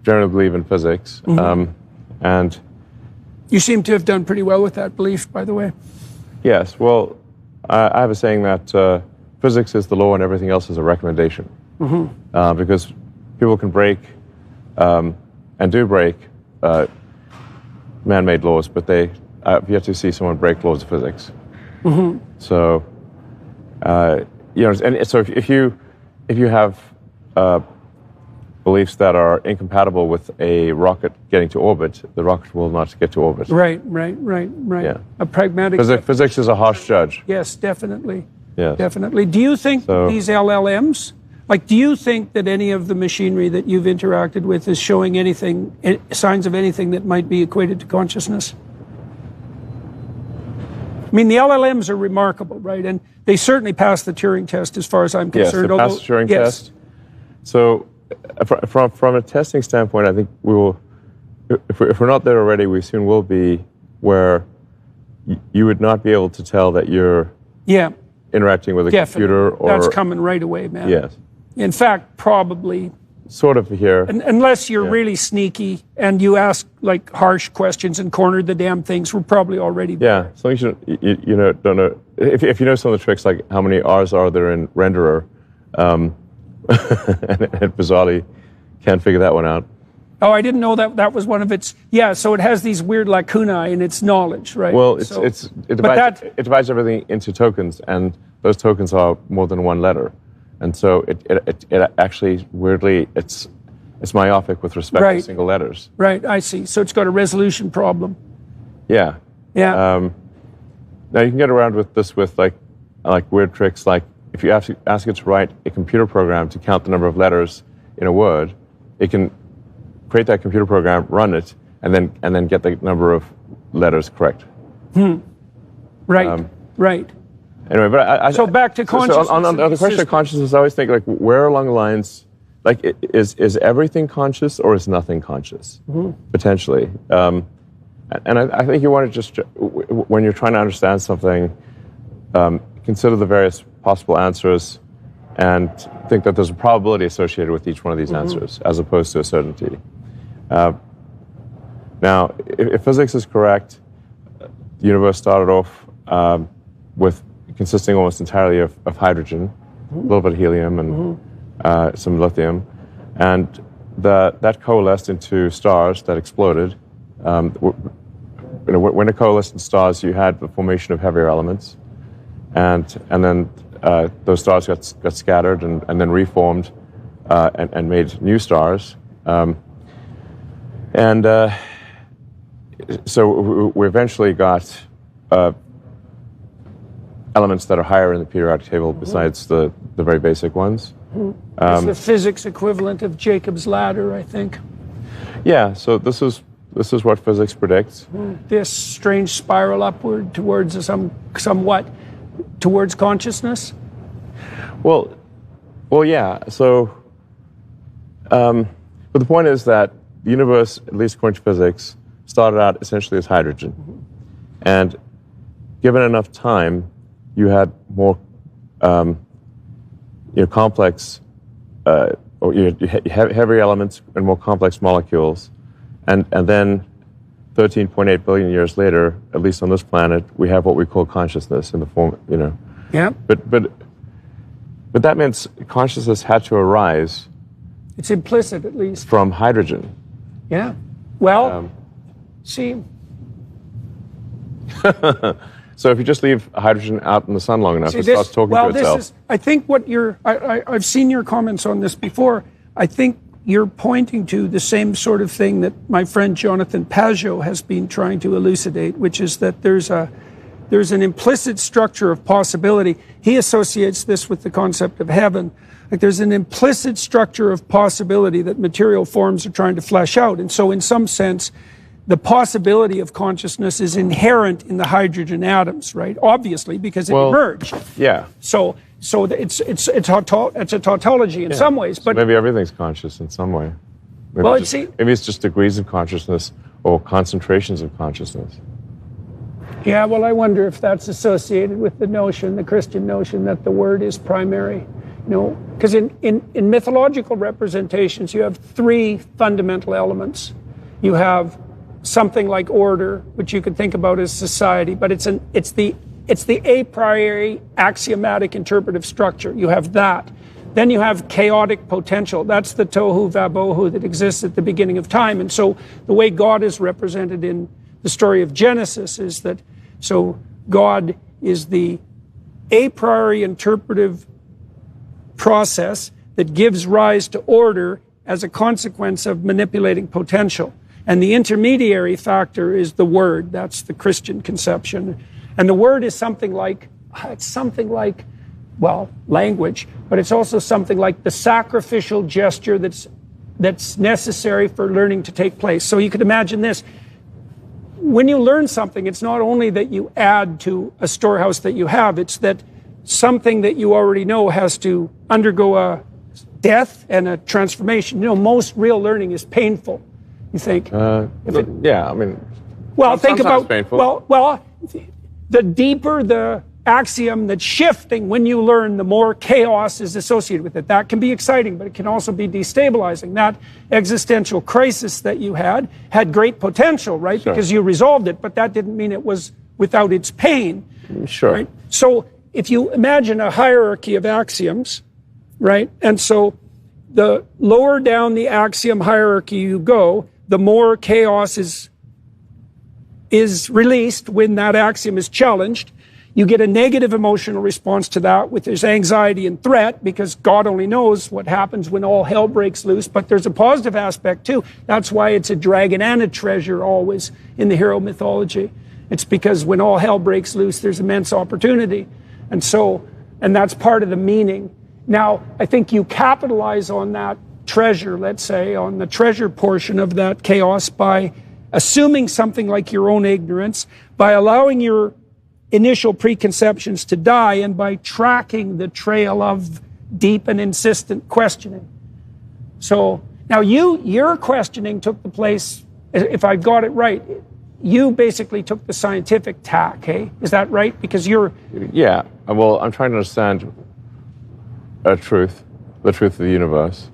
generally believe in physics, and you seem to have done pretty well with that belief, by the way. Yes. Well, I have a saying that physics is the law and everything else is a recommendation, because people can break and do break man-made laws, but they have yet to see someone break laws of physics. Mm-hmm. So, and so if you have beliefs that are incompatible with a rocket getting to orbit, the rocket will not get to orbit. Right. Yeah. A pragmatic... Physics is a harsh judge. Yes, definitely. Yes. Definitely. Do you think these LLMs, do you think that any of the machinery that you've interacted with is showing signs of anything that might be equated to consciousness? I mean, the LLMs are remarkable, right? And they certainly passed the Turing test as far as I'm concerned. Yes, they passed the Turing test. So, from a testing standpoint, I think we will, if we're not there already, we soon will be, where you would not be able to tell that you're interacting with a computer. Or that's coming right away, man. Yes. In fact, probably. Sort of here. Unless you're really sneaky and you ask harsh questions and corner the damn things, we're probably already there. Yeah, as long as you don't know. If you know some of the tricks, like how many R's are there in renderer, and it bizarrely can't figure that one out. Oh, I didn't know that was one of its. Yeah, so it has these weird lacunae in its knowledge, right? Well, it divides everything into tokens, and those tokens are more than one letter, and so it actually weirdly it's myopic with respect to single letters. Right, I see. So it's got a resolution problem. Yeah. Yeah. Now you can get around with this with like weird tricks, like if you ask it to write a computer program to count the number of letters in a word, it can create that computer program, run it, and then get the number of letters correct. Right. Right. Anyway, but so back to consciousness. So on the question of consciousness, I always think like where along the lines, like is everything conscious or is nothing conscious potentially? And I think you want to just, when you're trying to understand something, consider the various possible answers and think that there's a probability associated with each one of these answers, as opposed to a certainty. Now, if physics is correct, the universe started off with consisting almost entirely of hydrogen, a little bit of helium, and some lithium, and that coalesced into stars that exploded. When it coalesced in stars, you had the formation of heavier elements, and then those stars got scattered and then reformed and made new stars. So we eventually got elements that are higher in the periodic table besides the very basic ones. It's the physics equivalent of Jacob's ladder, I think. Yeah, so this is what physics predicts. This strange spiral upward towards somewhat towards consciousness. Well, yeah. So, but the point is that the universe, at least according to physics, started out essentially as hydrogen, and given enough time, you had more, complex, or heavy elements and more complex molecules. And then 13.8 billion years later, at least on this planet, we have what we call consciousness in the form, Yeah. But that means consciousness had to arise. It's implicit, at least. From hydrogen. Yeah. Well, see. So if you just leave hydrogen out in the sun long enough, it starts talking to itself. I think what I've seen your comments on this before. I think you're pointing to the same sort of thing that my friend Jonathan Pajot has been trying to elucidate, which is that there's an implicit structure of possibility. He associates this with the concept of heaven. Like there's an implicit structure of possibility that material forms are trying to flesh out. And so in some sense, the possibility of consciousness is inherent in the hydrogen atoms, right? Obviously, because it emerged. Yeah. So it's a tautology in some ways, but so maybe everything's conscious in some way. Maybe it's just degrees of consciousness or concentrations of consciousness. Yeah, well, I wonder if that's associated with the Christian notion that the word is primary. Because in mythological representations, you have three fundamental elements. You have something like order, which you could think about as society, but it's the a priori axiomatic interpretive structure. You have that. Then you have chaotic potential. That's the tohu vabohu that exists at the beginning of time. And so the way God is represented in the story of Genesis is that God is the a priori interpretive process that gives rise to order as a consequence of manipulating potential. And the intermediary factor is the word. That's the Christian conception. And the word is something like, language, but it's also something like the sacrificial gesture that's necessary for learning to take place. So you could imagine this. When you learn something, it's not only that you add to a storehouse that you have, it's that something that you already know has to undergo a death and a transformation. Most real learning is painful. You think? Yeah, I mean. Well, think about. Painful. Well, the deeper the axiom that's shifting when you learn, the more chaos is associated with it. That can be exciting, but it can also be destabilizing. That existential crisis that you had great potential, right? Sure. Because you resolved it, but that didn't mean it was without its pain. Sure. Right? So if you imagine a hierarchy of axioms, right? And so the lower down the axiom hierarchy you go, the more chaos is released when that axiom is challenged. You get a negative emotional response to that, with there's anxiety and threat, because God only knows what happens when all hell breaks loose. But there's a positive aspect too. That's why it's a dragon and a treasure always in the hero mythology. It's because when all hell breaks loose, there's immense opportunity. And that's part of the meaning. Now, I think you capitalize on that treasure, let's say, on the treasure portion of that chaos by assuming something like your own ignorance, by allowing your initial preconceptions to die, and by tracking the trail of deep and insistent questioning. So now your questioning took the place, if I got it right, you basically took the scientific tack, hey? Is that right? Because you're... Yeah, well, I'm trying to understand the truth of the universe.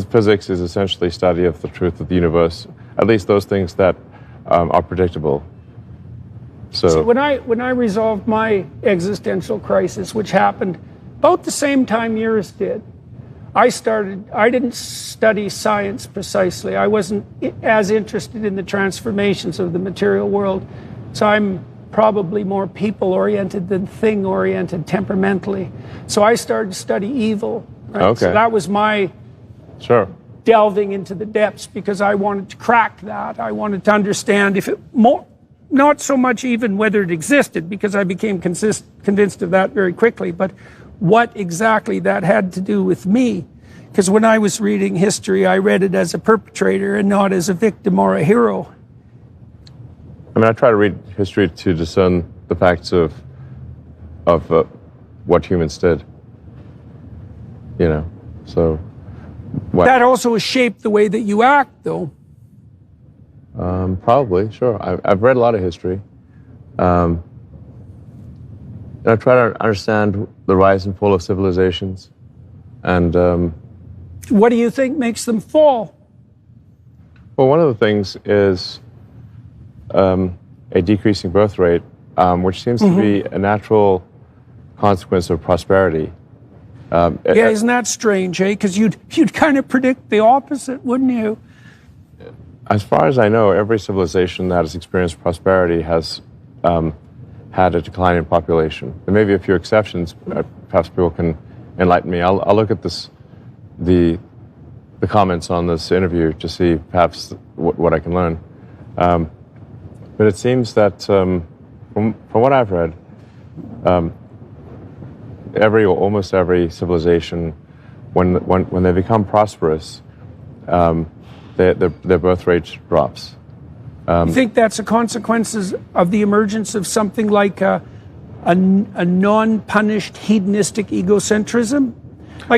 Physics is essentially study of the truth of the universe, at least those things that are predictable. So when I resolved my existential crisis, which happened about the same time yours did, I didn't study science precisely. I wasn't as interested in the transformations of the material world. So I'm probably more people-oriented than thing-oriented temperamentally. So I started to study evil. Right? Okay. So that was my delving into the depths, because I wanted to crack that. I wanted to understand not so much even whether it existed, because I became convinced of that very quickly, but what exactly that had to do with me. Because when I was reading history, I read it as a perpetrator and not as a victim or a hero. I mean, I try to read history to discern the facts of what humans did. You know, so... That also has shaped the way that you act, though. Probably, sure. I've read a lot of history. And I try to understand the rise and fall of civilizations. And what do you think makes them fall? Well, one of the things is a decreasing birth rate, which seems to be a natural consequence of prosperity. Yeah, isn't that strange, eh? Because you'd kind of predict the opposite, wouldn't you? As far as I know, every civilization that has experienced prosperity has had a decline in population. There may be a few exceptions. Perhaps people can enlighten me. I'll look at the comments on this interview to see perhaps what I can learn. But it seems that from what I've read, almost every civilization, when they become prosperous, their birth rate drops. You think that's a consequence of the emergence of something like a non-punished hedonistic egocentrism?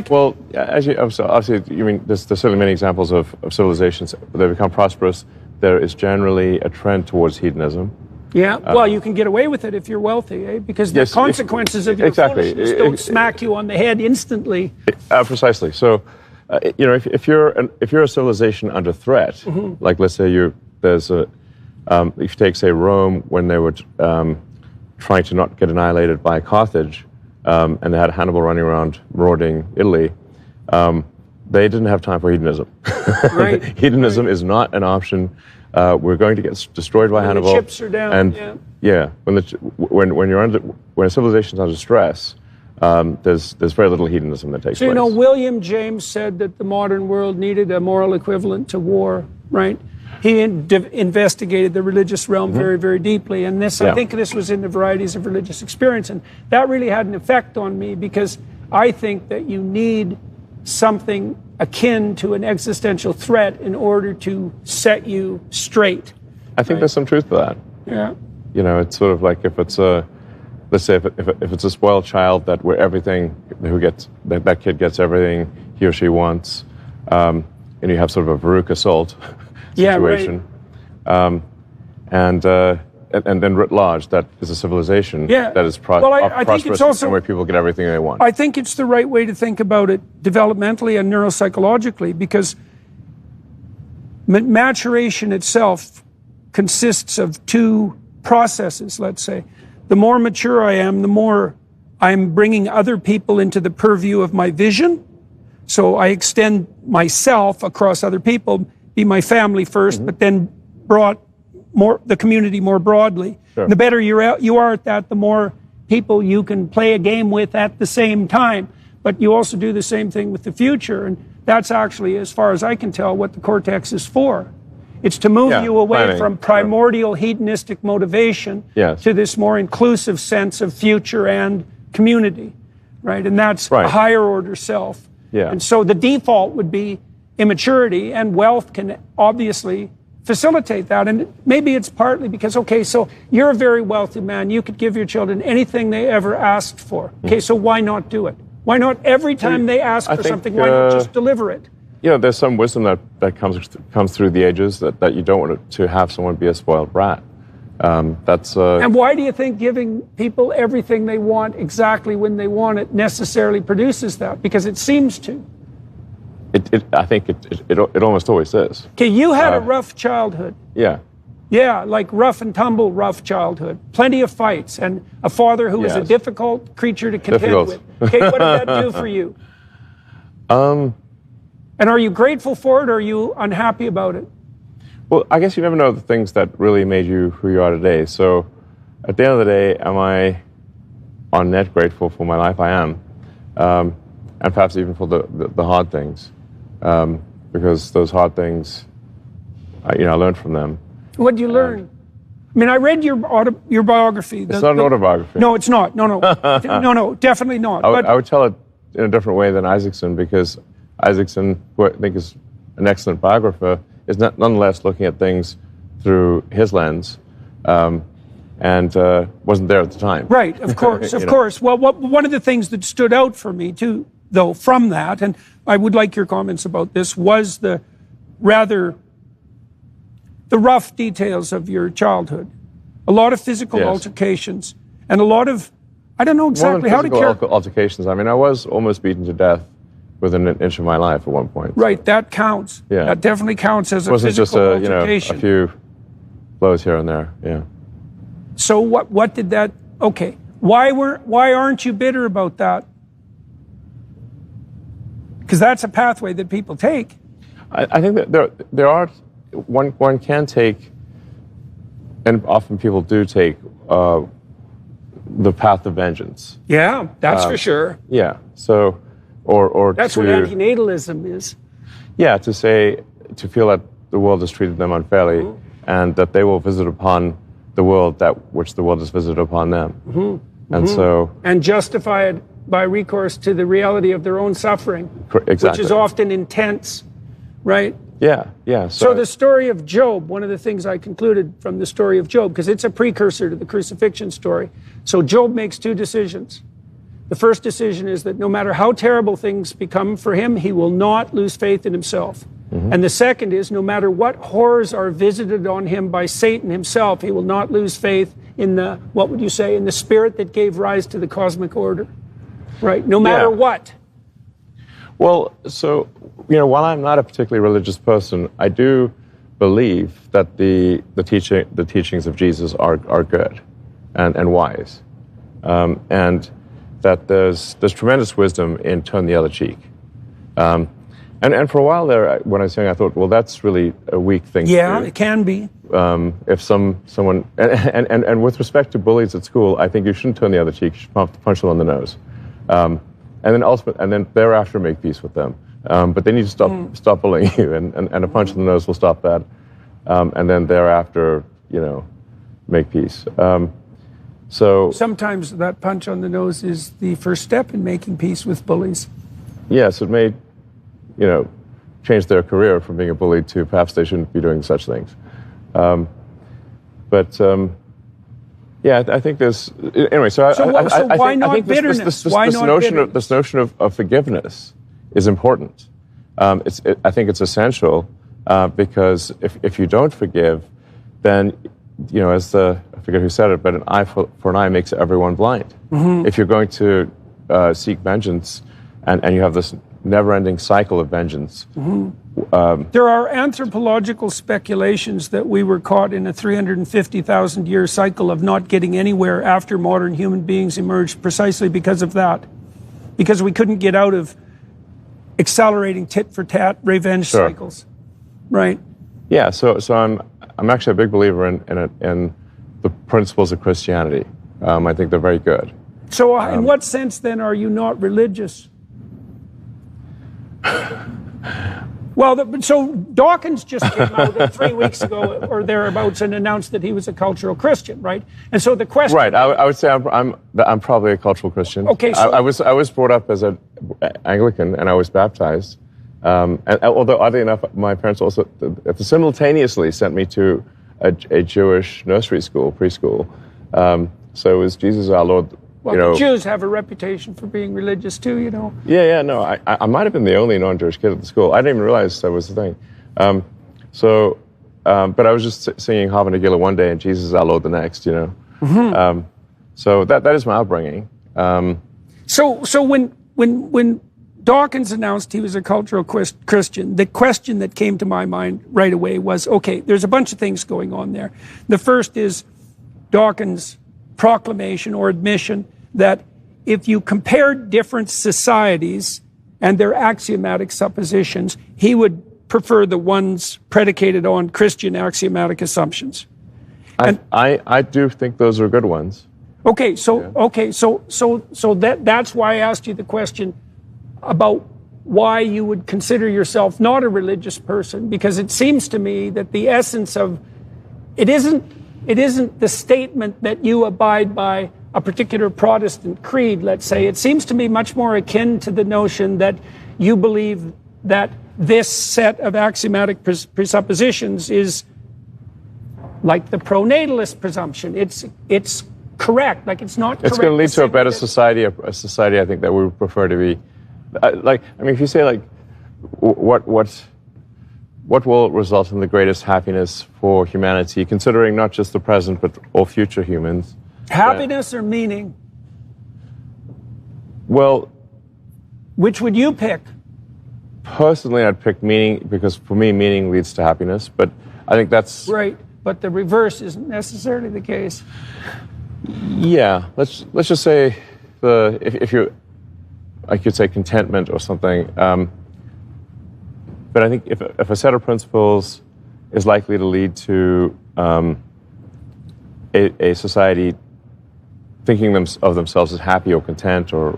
Well, obviously, you mean there's certainly many examples of civilizations. They become prosperous. There is generally a trend towards hedonism. Yeah, well, you can get away with it if you're wealthy, eh? Because the consequences of your foolishness don't smack you on the head instantly. Precisely. So, if you're a civilization under threat, like let's say if you take, say, Rome, when they were trying to not get annihilated by Carthage, and they had Hannibal running around marauding Italy, they didn't have time for hedonism. Right. Hedonism is not an option. We're going to get destroyed by Hannibal. The chips are down. And when a civilization's under stress, there's very little hedonism that takes place. So William James said that the modern world needed a moral equivalent to war, right? He investigated the religious realm very, very deeply, and I think this was in the varieties of religious experience, and that really had an effect on me, because I think that you need something akin to an existential threat in order to set you straight. I think there's some truth to that. Yeah. It's sort of like if it's let's say if it's a spoiled child that that kid gets everything he or she wants, and you have sort of a Baruch assault situation, and then writ large, that is a civilization that is prosperous and where people get everything they want. I think it's the right way to think about it developmentally and neuropsychologically, because maturation itself consists of two processes, let's say. The more mature I am, the more I'm bringing other people into the purview of my vision. So I extend myself across other people, be my family first, but then brought the community more broadly. Sure. The better you are at that, the more people you can play a game with at the same time. But you also do the same thing with the future. And that's actually, as far as I can tell, what the cortex is for. It's to move you away from primordial hedonistic motivation to this more inclusive sense of future and community, right? And that's a higher order self. Yeah. And so the default would be immaturity, and wealth can obviously facilitate that. And maybe it's partly because, okay, so you're a very wealthy man. You could give your children anything they ever asked for. Okay, so why not do it? Why not every time they ask for something, why not just deliver it? You know, there's some wisdom that comes through the ages that you don't want to have someone be a spoiled brat. And why do you think giving people everything they want exactly when they want it necessarily produces that? Because it seems to. I think it almost always is. Okay, you had a rough childhood. Yeah. Yeah, like rough and tumble, rough childhood. Plenty of fights, and a father who was a difficult creature to contend with. Okay, what did that do for you? And are you grateful for it, or are you unhappy about it? Well, I guess you never know the things that really made you who you are today. So at the end of the day, am I on net grateful for my life? I am. And perhaps even for the hard things. Because those hard things, I learned from them. What did you learn? I mean, I read your biography. It's not an autobiography. No, it's not. No, definitely not. I would tell it in a different way than Isaacson, because Isaacson, who I think is an excellent biographer, is nonetheless looking at things through his lens, and wasn't there at the time. Right, of course, of course. Well, one of the things that stood out for me, too, though, from that, and I would like your comments about this, was the rough details of your childhood. A lot of physical altercations, and a lot of, I don't know exactly how to characterize. Altercations. I mean, I was almost beaten to death within an inch of my life at one point. Right, that counts. Yeah. That definitely counts as a physical altercation. A few blows here and there, yeah. So what did that, okay, why aren't you bitter about that? Because that's a pathway that people take. I think that there are, one can take, and often people do take, the path of vengeance. Yeah, that's for sure. Yeah, so, or that's what antinatalism is. Yeah, to feel that the world has treated them unfairly, and that they will visit upon the world which the world has visited upon them. And so... And justify it by recourse to the reality of their own suffering. Exactly. Which is often intense, right? Yeah. So the story of Job, one of the things I concluded from the story of Job, because it's a precursor to the crucifixion story. So Job makes two decisions. The first decision is that no matter how terrible things become for him, he will not lose faith in himself. And the second is, no matter what horrors are visited on him by Satan himself, he will not lose faith in the, what would you say, in the spirit that gave rise to the cosmic order. Right? No matter what. Well, so, while I'm not a particularly religious person, I do believe that the teachings of Jesus are good and wise. And that there's tremendous wisdom in turn the other cheek. And for a while there, when I was young, I thought, well, that's really a weak thing to do. Yeah, it can be. If someone, and with respect to bullies at school, I think you shouldn't turn the other cheek, you should punch them on the nose. And then thereafter make peace with them. But they need to stop bullying you, and a punch in the nose will stop that. And then thereafter, make peace. So sometimes that punch on the nose is the first step in making peace with bullies. Yes, it may, change their career from being a bully to perhaps they shouldn't be doing such things. I think there's anyway. So why not bitterness? This notion of forgiveness is important. I think it's essential because if you don't forgive, then as I forget who said it, but an eye for an eye makes everyone blind. If you're going to seek vengeance, and you have this never-ending cycle of vengeance. There are anthropological speculations that we were caught in a 350,000-year cycle of not getting anywhere after modern human beings emerged precisely because of that. Because we couldn't get out of accelerating tit-for-tat revenge cycles. Right? Yeah, so I'm actually a big believer in the principles of Christianity. I think they're very good. So in what sense, then, are you not religious? Well, so Dawkins just came out 3 weeks ago or thereabouts and announced that he was a cultural Christian, right? And so the question... Right, I would say I'm probably a cultural Christian. Okay, so... I was brought up as an Anglican, and I was baptized. And although, oddly enough, my parents also simultaneously sent me to a Jewish nursery school, preschool. So it was Jesus our Lord. Well, the Jews have a reputation for being religious too, you know. Yeah, no, I might have been the only non-Jewish kid at the school. I didn't even realize that was the thing. But I was just singing Hava Nagila one day and Jesus our Lord the next, you know. So that is my upbringing. So when Dawkins announced he was a cultural Christian, the question that came to my mind right away was, okay, there's a bunch of things going on there. The first is Dawkins' proclamation or admission that if you compared different societies and their axiomatic suppositions, he would prefer the ones predicated on Christian axiomatic assumptions. I do think those are good ones. Okay, so that's why I asked you the question about why you would consider yourself not a religious person, because it seems to me that the essence of it isn't the statement that you abide by a particular Protestant creed, let's say. It seems to me much more akin to the notion that you believe that this set of axiomatic presuppositions is like the pronatalist presumption. It's correct, like it's not correct. It's going to lead to a better society, a society I think that we would prefer to be. If you say what will result in the greatest happiness for humanity, considering not just the present but all future humans? Happiness or meaning? Well, which would you pick? Personally, I'd pick meaning, because for me, meaning leads to happiness. But I think that's right. But the reverse isn't necessarily the case. Yeah, let's just say I could say contentment or something. But I think if a set of principles is likely to lead to a society thinking of themselves as happy or content, or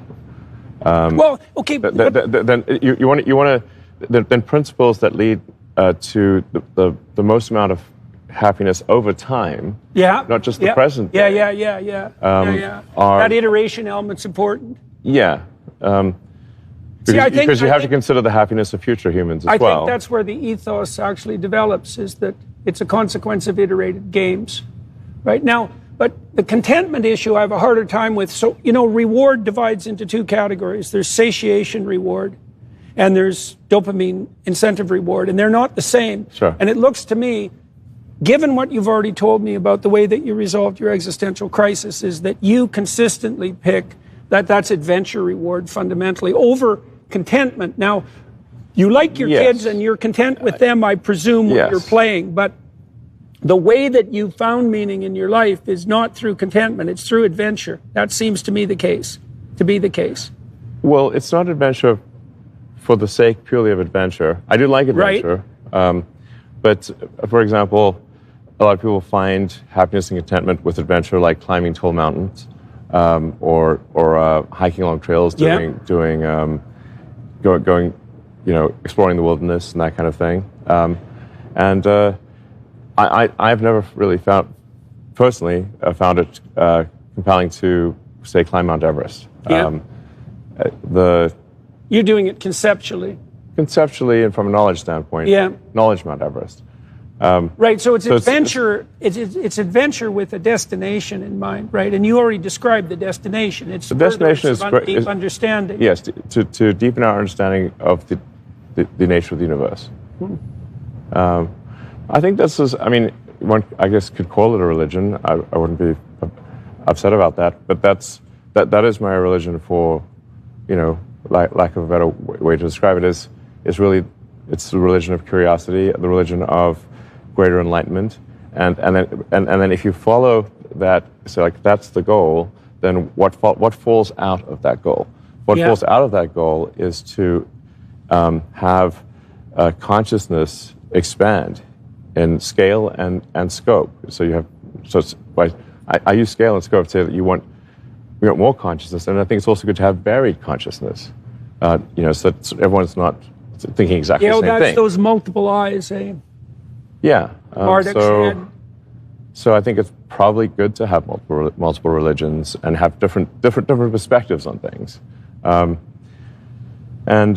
well, okay, then you want to then principles that lead to the most amount of happiness over time. Yeah, not just the present. Yeah. That iteration element's important. Yeah. Because you have to consider the happiness of future humans as well. I think that's where the ethos actually develops, is that it's a consequence of iterated games. Right now, but the contentment issue I have a harder time with. So, reward divides into two categories. There's satiation reward and there's dopamine incentive reward, and they're not the same. Sure. And it looks to me, given what you've already told me about the way that you resolved your existential crisis, is that you consistently pick that's adventure reward fundamentally over contentment. Now, you like your kids and you're content with them, I presume, when you're playing, but the way that you found meaning in your life is not through contentment, it's through adventure. That seems to me to be the case. Well, it's not adventure for the sake purely of adventure. I do like adventure. Right. But, for example, a lot of people find happiness and contentment with adventure, like climbing tall mountains, or hiking along trails, going, exploring the wilderness and that kind of thing. I've never really found it compelling to, say, climb Mount Everest. You're doing it conceptually. Conceptually and from a knowledge standpoint. Yeah. Knowledge Mount Everest. Right, so it's adventure. It's adventure with a destination in mind, right? And you already described the destination. It's the destination is deep understanding. Yes, to deepen our understanding of the nature of the universe. I think one, I guess, could call it a religion. I wouldn't be upset about that, but that is my religion for, lack of a better way to describe it, is really, it's the religion of curiosity, the religion of greater enlightenment, and then if you follow that, so like that's the goal, then what falls out of that goal? What falls out of that goal is to have consciousness expand in scale and scope. So you have, I use scale and scope to say that we want more consciousness, and I think it's also good to have varied consciousness. So that everyone's not thinking exactly the same thing. That's those multiple eyes, eh? Yeah. Marduk's so I think it's probably good to have multiple religions and have different perspectives on things. And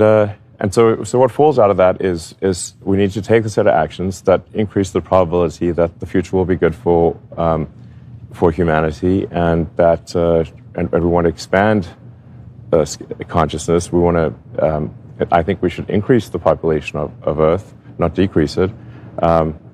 so what falls out of that is we need to take a set of actions that increase the probability that the future will be good for humanity, and that and we want to expand consciousness. We want to. I think we should increase the population of Earth, not decrease it.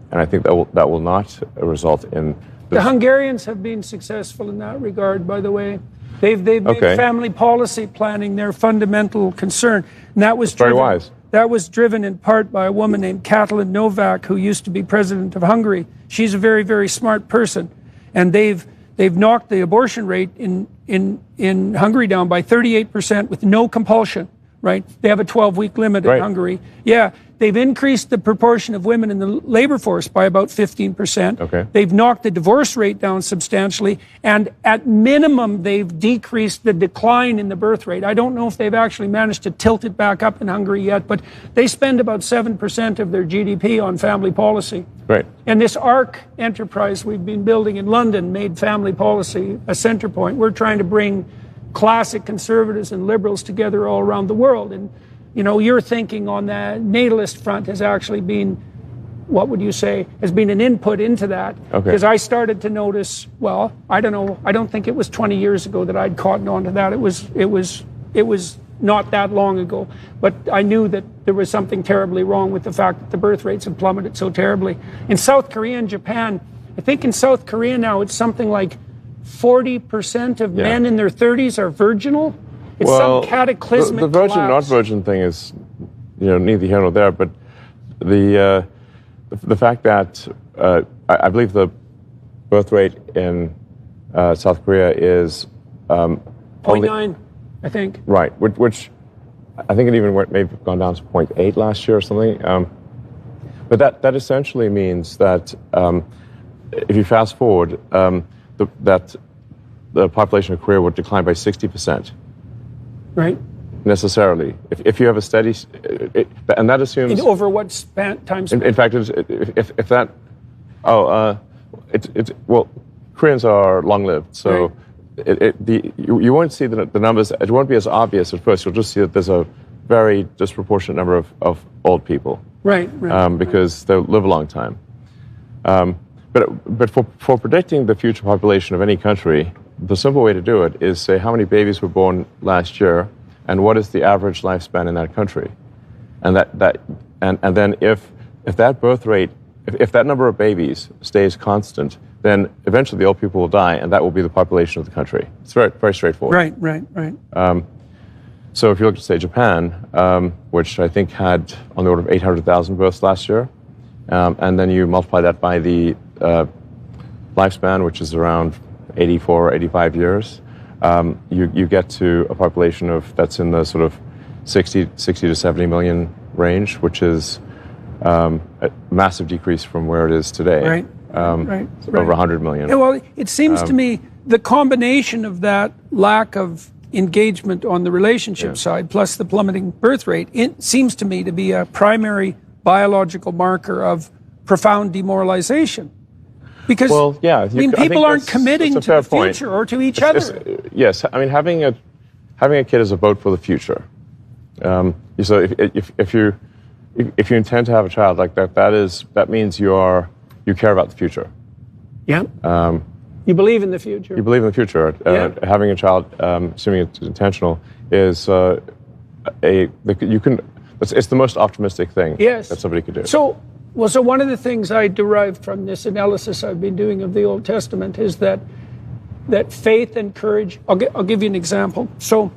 And I think that will not result in. The Hungarians have been successful in that regard, by the way. They've made family policy planning their fundamental concern, and that was very wise. That was driven in part by a woman named Katalin Novak, who used to be president of Hungary. She's a very, very smart person, and they've knocked the abortion rate in Hungary down by 38% with no compulsion. Right? They have a 12-week limit in Hungary. Yeah. They've increased the proportion of women in the labor force by about 15%. Okay. They've knocked the divorce rate down substantially. And at minimum, they've decreased the decline in the birth rate. I don't know if they've actually managed to tilt it back up in Hungary yet, but they spend about 7% of their GDP on family policy. Right. And this ARC enterprise we've been building in London made family policy a center point. We're trying to bring classic conservatives and liberals together all around the world. And, your thinking on the natalist front has actually been, what would you say, has been an input into that. Okay. Because I started to notice, well, I don't know, I don't think it was 20 years ago that I'd caught on to that. It was not that long ago. But I knew that there was something terribly wrong with the fact that the birth rates had plummeted so terribly. In South Korea and Japan, I think in South Korea now it's something like 40% of men in their 30s are virginal. It's some cataclysmic the virgin, collapse. not virgin thing is, neither here nor there. But the fact that I believe the birth rate in South Korea is 0.9, I think. Right, which I think it even maybe gone down to 0.8 last year or something. But that essentially means that if you fast forward, that the population of Korea would decline by 60%. Right. Necessarily. If you have a steady, and that assumes. Over what time span? In fact, if that, well, Koreans are long-lived, so you won't see the numbers. It won't be as obvious at first. You'll just see that there's a very disproportionate number of old people. Right. Because they'll live a long time. But for predicting the future population of any country, the simple way to do it is say how many babies were born last year, and what is the average lifespan in that country, and then if that birth rate, if that number of babies stays constant, then eventually the old people will die, and that will be the population of the country. It's very, very straightforward. Right. So if you look at, say, Japan, which I think had on the order of 800,000 births last year, and then you multiply that by the lifespan, which is around 84 or 85 years, you get to a population that's in the sort of 60 to 70 million range, which is a massive decrease from where it is today. Right. Over 100 million. Yeah, well, it seems to me the combination of that lack of engagement on the relationship side plus the plummeting birth rate, it seems to me to be a primary biological marker of profound demoralization. Because people aren't committing to the future or to each other. Yes, I mean having a kid is a vote for the future. So if you intend to have a child like that means you care about the future. Yeah. You believe in the future. You believe in the future. Having a child, assuming it's intentional, is it's the most optimistic thing that somebody could do. So one of the things I derived from this analysis I've been doing of the Old Testament is that faith and courage. I'll give you an example. So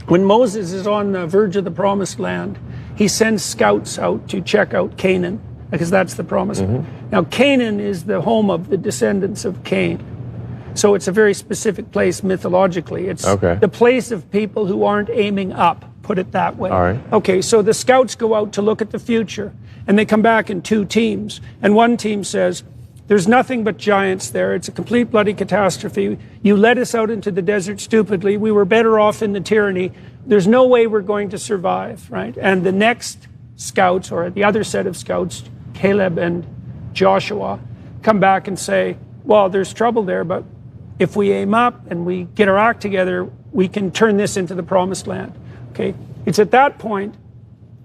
When Moses is on the verge of the promised land, he sends scouts out to check out Canaan, because that's the promised land. Now, Canaan is the home of the descendants of Cain. So it's a very specific place mythologically. It's the place of people who aren't aiming up, put it that way. All right. Okay, so the scouts go out to look at the future, and they come back in 2 teams. And one team says, there's nothing but giants there. It's a complete bloody catastrophe. You led us out into the desert stupidly. We were better off in the tyranny. There's no way we're going to survive, right? And the next scouts, or the other set of scouts, Caleb and Joshua, come back and say, well, there's trouble there, but if we aim up and we get our act together, we can turn this into the promised land. Okay? It's at that point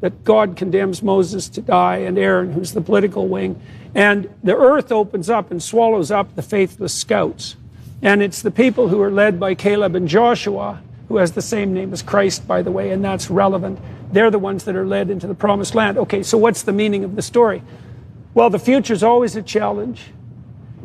that God condemns Moses to die, and Aaron, who's the political wing, and the earth opens up and swallows up the faithless scouts. And it's the people who are led by Caleb and Joshua, who has the same name as Christ, by the way, and that's relevant. They're the ones that are led into the promised land. Okay, so what's the meaning of the story? Well, the future's always a challenge.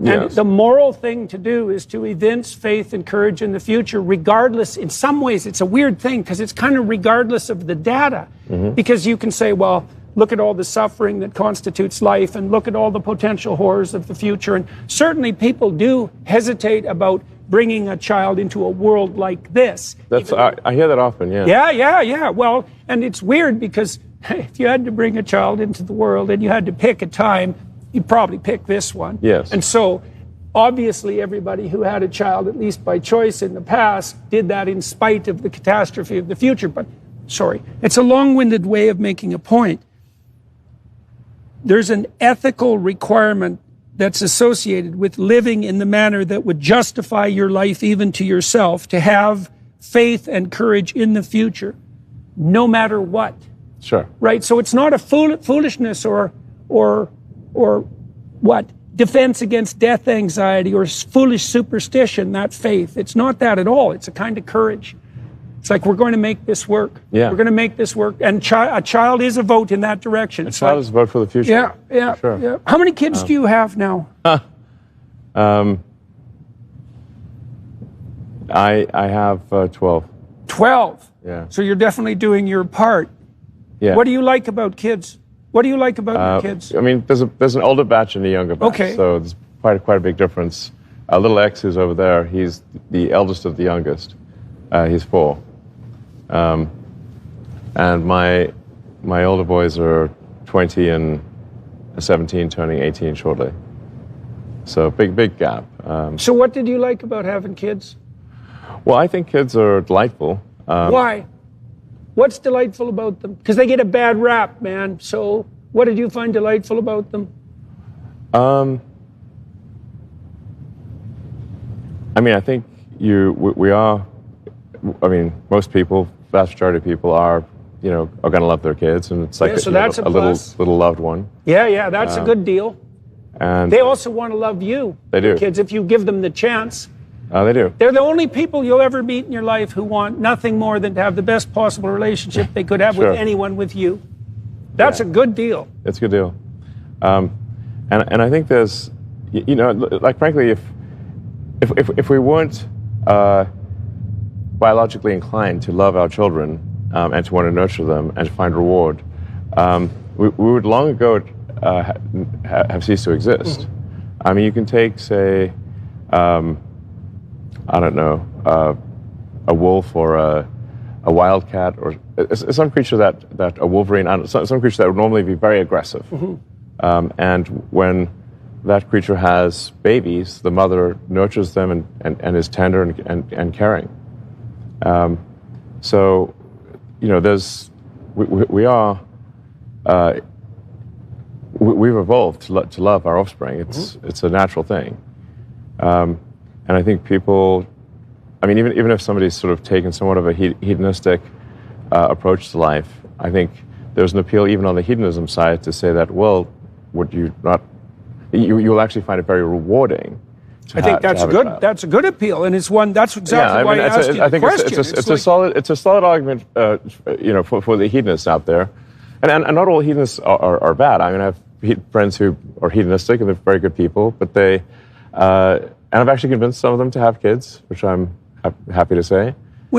And the moral thing to do is to evince faith and courage in the future, regardless. In some ways, it's a weird thing because it's kind of regardless of the data. Because you can say, well, look at all the suffering that constitutes life, and look at all the potential horrors of the future. And certainly people do hesitate about bringing a child into a world like this. That's I hear that often, Yeah. Well, and it's weird because if you had to bring a child into the world and you had to pick a time, you'd probably pick this one. Yes. And so, obviously, everybody who had a child, at least by choice in the past, did that in spite of the catastrophe of the future. But, sorry, it's a long-winded way of making a point. There's an ethical requirement that's associated with living in the manner that would justify your life even to yourself, to have faith and courage in the future, no matter what. Sure. Right? So it's not a foolishness or what? Defense against death anxiety or foolish superstition, that faith. It's not that at all. It's a kind of courage. It's like, we're going to make this work. Yeah. We're going to make this work. And a child is a vote in that direction. A child is a vote for the future. Yeah. Sure. Yeah. How many kids do you have now? I have 12. 12? Yeah. So you're definitely doing your part. Yeah. What do you like about kids? What do you like about your kids? I mean, there's an older batch and a younger batch. Okay. So there's quite a big difference. Little X, who's over there, he's the eldest of the youngest. He's 4. And my older boys are 20 and 17, turning 18 shortly. So big gap. So what did you like about having kids? Well, I think kids are delightful. Why? What's delightful about them? Because they get a bad rap, man. So what did you find delightful about them? I mean, I think we are. I mean, most people, vast majority of people are going to love their kids, and it's like so that's a little loved one. Yeah, that's a good deal. And they also want to love you. They do. Kids, if you give them the chance. They do. They're the only people you'll ever meet in your life who want nothing more than to have the best possible relationship they could have with anyone with you. That's a good deal. It's a good deal. And I think there's, like, frankly, if we weren't biologically inclined to love our children and to want to nurture them and to find reward, we would long ago have ceased to exist. I mean, you can take, say, I don't know, a wolf or a wildcat or some creature that a wolverine, some creature that would normally be very aggressive. And when that creature has babies, the mother nurtures them and is tender and caring. So, we've evolved to love our offspring. It's a natural thing. And I think people, I mean, even if somebody's sort of taken somewhat of a hedonistic approach to life, I think there's an appeal even on the hedonism side to say that, well, would you not, you'll actually find it very rewarding. I think that's good. That's a good appeal, and it's one. That's exactly why I asked you the question. It's a solid argument, for the hedonists out there, and not all hedonists are bad. I mean, I have friends who are hedonistic and they're very good people, but and I've actually convinced some of them to have kids, which I'm happy to say.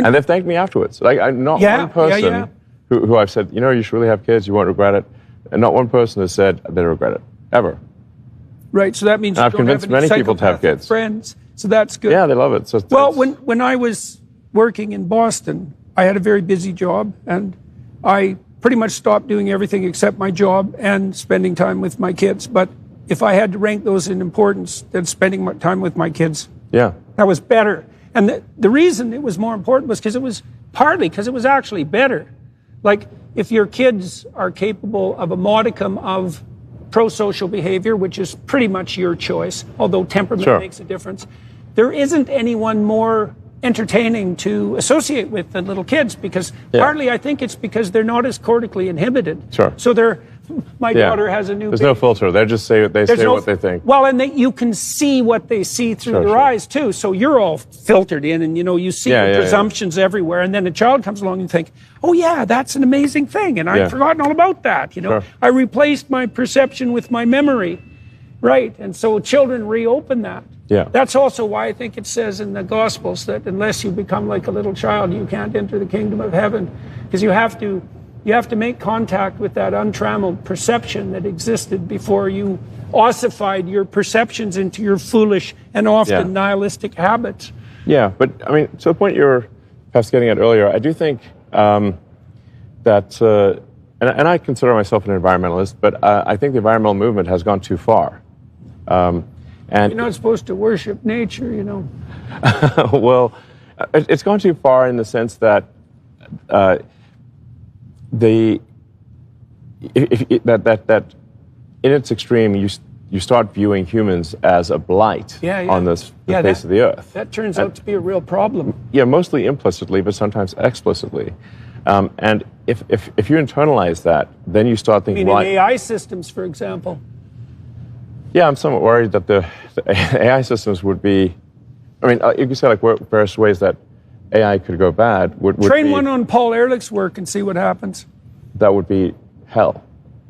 And they've thanked me afterwards. Like, not one person who I've said, you should really have kids, you won't regret it. And not one person has said they regret it, ever. Right, so that means I've convinced many people to have kids. Friends, so that's good. Yeah, they love it. So well, when I was working in Boston, I had a very busy job, and I pretty much stopped doing everything except my job and spending time with my kids. But if I had to rank those in importance, then spending time with my kids, that was better. And the reason it was more important was because it was actually better. Like, if your kids are capable of a modicum of pro-social behavior, which is pretty much your choice, although temperament makes a difference, there isn't anyone more entertaining to associate with than little kids, because partly I think it's because they're not as cortically inhibited. So my daughter has a new There's no filter. They just say what they think. Well, and you can see what they see through their eyes too. So you're all filtered in, and you see the presumptions everywhere. And then a child comes along and think, oh yeah, that's an amazing thing, and I've forgotten all about that. I replaced my perception with my memory, right? And so children reopen that. That's also why I think it says in the Gospels that unless you become like a little child, you can't enter the kingdom of heaven, because you have to make contact with that untrammeled perception that existed before you ossified your perceptions into your foolish and often nihilistic habits. Yeah, but I mean, to the point you were perhaps getting at earlier, I do think that, and I consider myself an environmentalist, but I think the environmental movement has gone too far. And you're not supposed to worship nature, Well, it's gone too far in the sense that that in its extreme, you start viewing humans as a blight on the face of the earth. That turns out to be a real problem. Yeah, mostly implicitly, but sometimes explicitly. And if you internalize that, then you start thinking, in AI systems, for example. Yeah, I'm somewhat worried that the AI systems would be, I mean, you could say like various ways that AI could go bad. Train one on Paul Ehrlich's work and see what happens. That would be hell.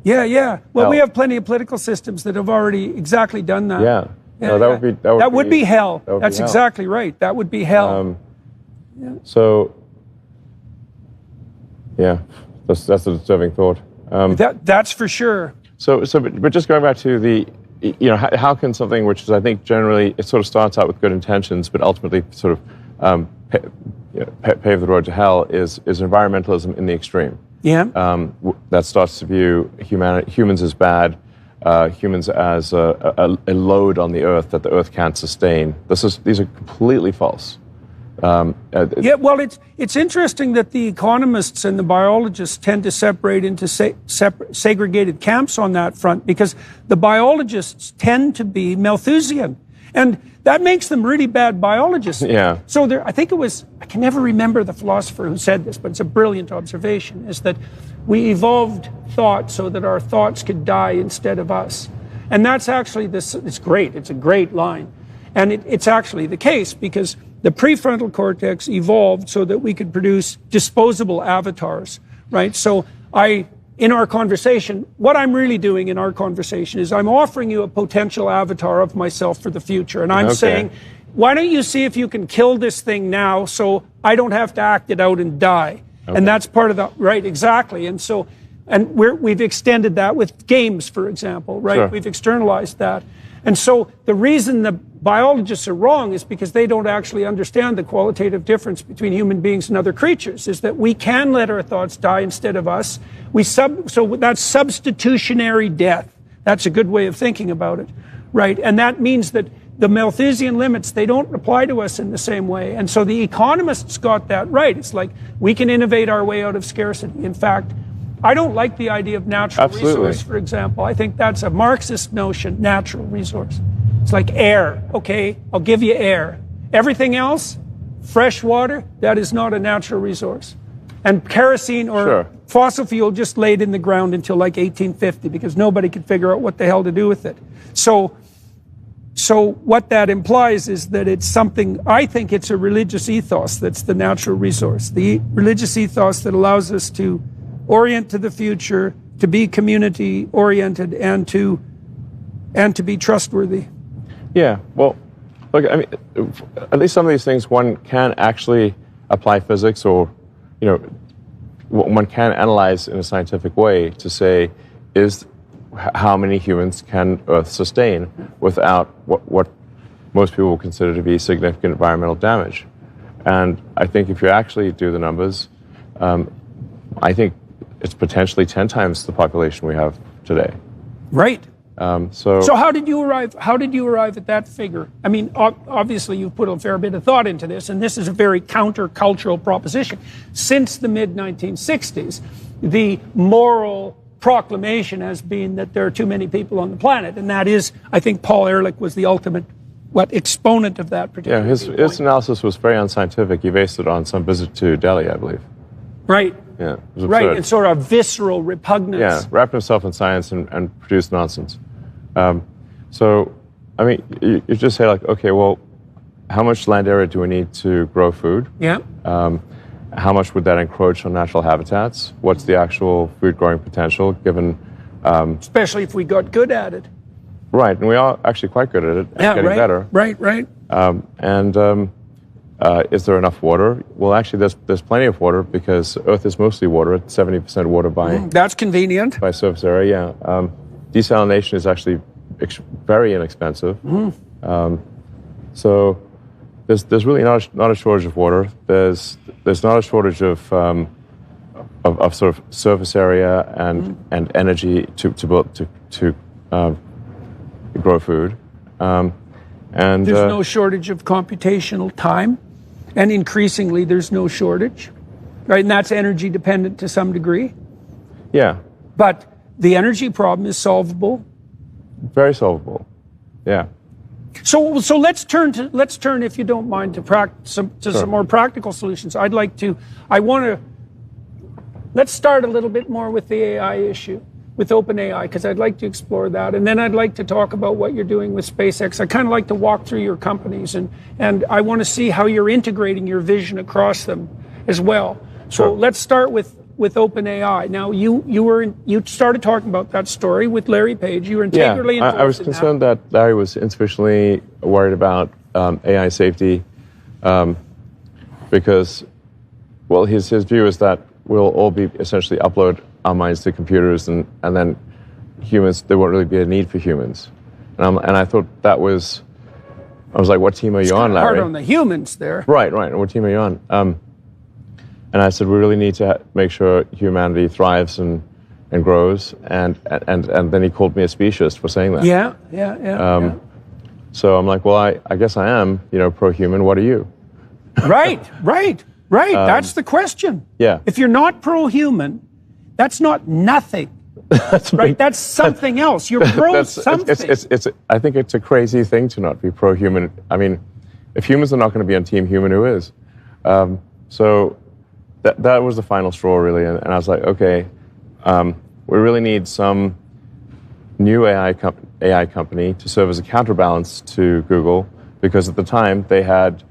Yeah. Well, we have plenty of political systems that have already exactly done that. That would be hell. That's exactly right. That would be hell. So, that's a disturbing thought. That's for sure. But just going back to the, how can something which is, I think, generally, it sort of starts out with good intentions, but ultimately sort of pave the road to hell is environmentalism in the extreme. That starts to view humans as bad, humans as a load on the earth that the earth can't sustain. These are completely false. Well, it's interesting that the economists and the biologists tend to separate into segregated camps on that front, because the biologists tend to be Malthusian, and that makes them really bad biologists. So I think I can never remember the philosopher who said this, but it's a brilliant observation, is that we evolved thought so that our thoughts could die instead of us. And that's actually it's great. It's a great line. And it's actually the case, because the prefrontal cortex evolved so that we could produce disposable avatars, right? So in our conversation, what I'm really doing in our conversation is I'm offering you a potential avatar of myself for the future. And I'm saying, why don't you see if you can kill this thing now so I don't have to act it out and die? And that's part of the, right, exactly. And so, we've extended that with games, for example, right? We've externalized that. And so the reason the biologists are wrong is because they don't actually understand the qualitative difference between human beings and other creatures, is that we can let our thoughts die instead of us. So that's substitutionary death. That's a good way of thinking about it, right? And that means that the Malthusian limits, they don't apply to us in the same way. And so the economists got that right. It's like we can innovate our way out of scarcity. In fact, I don't like the idea of natural resource, for example. I think that's a Marxist notion, natural resource. It's like air. Okay, I'll give you air. Everything else, fresh water, that is not a natural resource. And kerosene or fossil fuel just laid in the ground until like 1850, because nobody could figure out what the hell to do with it. So what that implies is that it's something, I think it's a religious ethos that's the natural resource. The religious ethos that allows us to orient to the future, to be community oriented, and to be trustworthy. Yeah, well, look, I mean, at least some of these things one can actually apply physics or, one can analyze in a scientific way to say, how many humans can Earth sustain without what most people will consider to be significant environmental damage. And I think if you actually do the numbers, I think it's potentially 10 times the population we have today. Right. So how did you arrive at that figure? I mean, obviously you've put a fair bit of thought into this, and this is a very countercultural proposition. Since the mid-1960s, the moral proclamation has been that there are too many people on the planet, and that is, I think Paul Ehrlich was the ultimate exponent of that particular his analysis was very unscientific. He based it on some visit to Delhi, I believe. Right. Yeah, it was right, absurd. and sort of visceral repugnance. Yeah, wrapped himself in science and produced nonsense. So, I mean, you just say, like, okay, well, how much land area do we need to grow food? Yeah. How much would that encroach on natural habitats? What's the actual food growing potential given... especially if we got good at it. Right, and we are actually quite good at it, getting better. Right. Is there enough water? Well, actually, there's plenty of water because Earth is mostly water. It's 70% water by... That's convenient. By surface area, yeah. Desalination is actually very inexpensive. So there's really not a shortage of water. There's not a shortage of sort of surface area and energy to grow food. And there's no shortage of computational time, and increasingly there's no shortage, right? And that's energy dependent to some degree. Yeah. But the energy problem is solvable. Very solvable. Yeah. So let's turn, if you don't mind, to some more practical solutions. Let's start a little bit more with the AI issue, with OpenAI, because I'd like to explore that. And then I'd like to talk about what you're doing with SpaceX. I kind of like to walk through your companies, and I want to see how you're integrating your vision across them as well. So let's start with OpenAI. Now, you started talking about that story with Larry Page. You were integrally involved in that. I was concerned that Larry was insufficiently worried about AI safety because, well, his view is that we'll all be essentially upload our minds to computers, and then humans, there won't really be a need for humans. And I thought I was like, what team are you on, Larry? Hard on the humans there. Right. What team are you on? And I said, we really need to make sure humanity thrives and grows. And then he called me a speciesist for saying that. Yeah. So I'm like, well, I guess I am, pro-human. What are you? Right. That's the question. Yeah. If you're not pro-human, that's not nothing. That's something else. You're pro something. I think it's a crazy thing to not be pro-human. I mean, if humans are not going to be on Team Human, who is? So that was the final straw, really. And I was like, okay, we really need some new AI company to serve as a counterbalance to Google, because at the time they had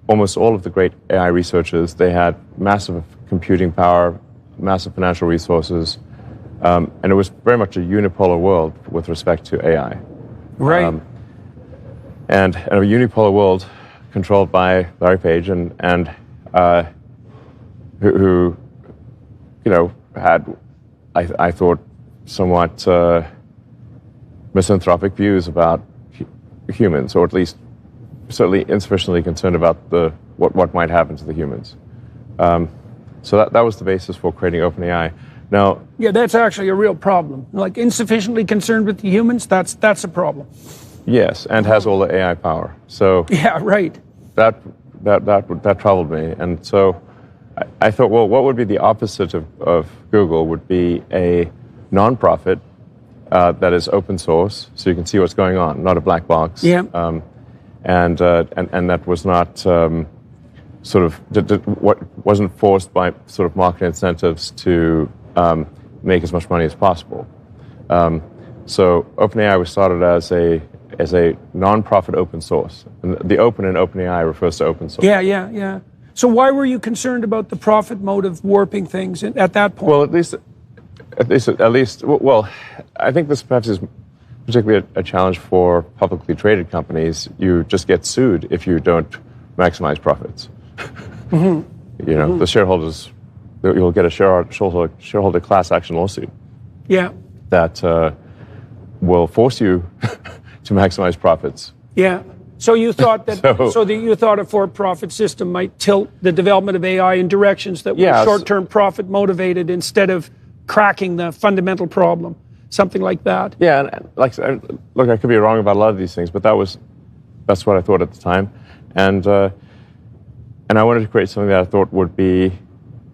almost all of the great AI researchers. They had massive computing power, massive financial resources, and it was very much a unipolar world with respect to AI. Right. And a unipolar world controlled by Larry Page and who had, I thought, somewhat misanthropic views about humans, or at least certainly insufficiently concerned about what might happen to the humans. So that was the basis for creating OpenAI. Now, yeah, that's actually a real problem. Like, insufficiently concerned with the humans, that's a problem. Yes, and has all the AI power. So yeah, right. That troubled me, and so I thought, well, what would be the opposite of Google? Would be a nonprofit that is open source, so you can see what's going on, not a black box. Yeah. And that was not wasn't forced by sort of market incentives to make as much money as possible. So OpenAI was started as a non-profit open source. And the open in OpenAI refers to open source. Yeah. So why were you concerned about the profit motive warping things at that point? Well, at least, well, I think this perhaps is particularly a challenge for publicly traded companies. You just get sued if you don't maximize profits. You know, the shareholders, you'll get a shareholder class action lawsuit. Yeah. That will force you to maximize profits. Yeah. So you thought that you thought a for-profit system might tilt the development of AI in directions that were short-term profit motivated instead of cracking the fundamental problem, something like that. Yeah, and like, look, I could be wrong about a lot of these things, but that's what I thought at the time, and I wanted to create something that I thought would be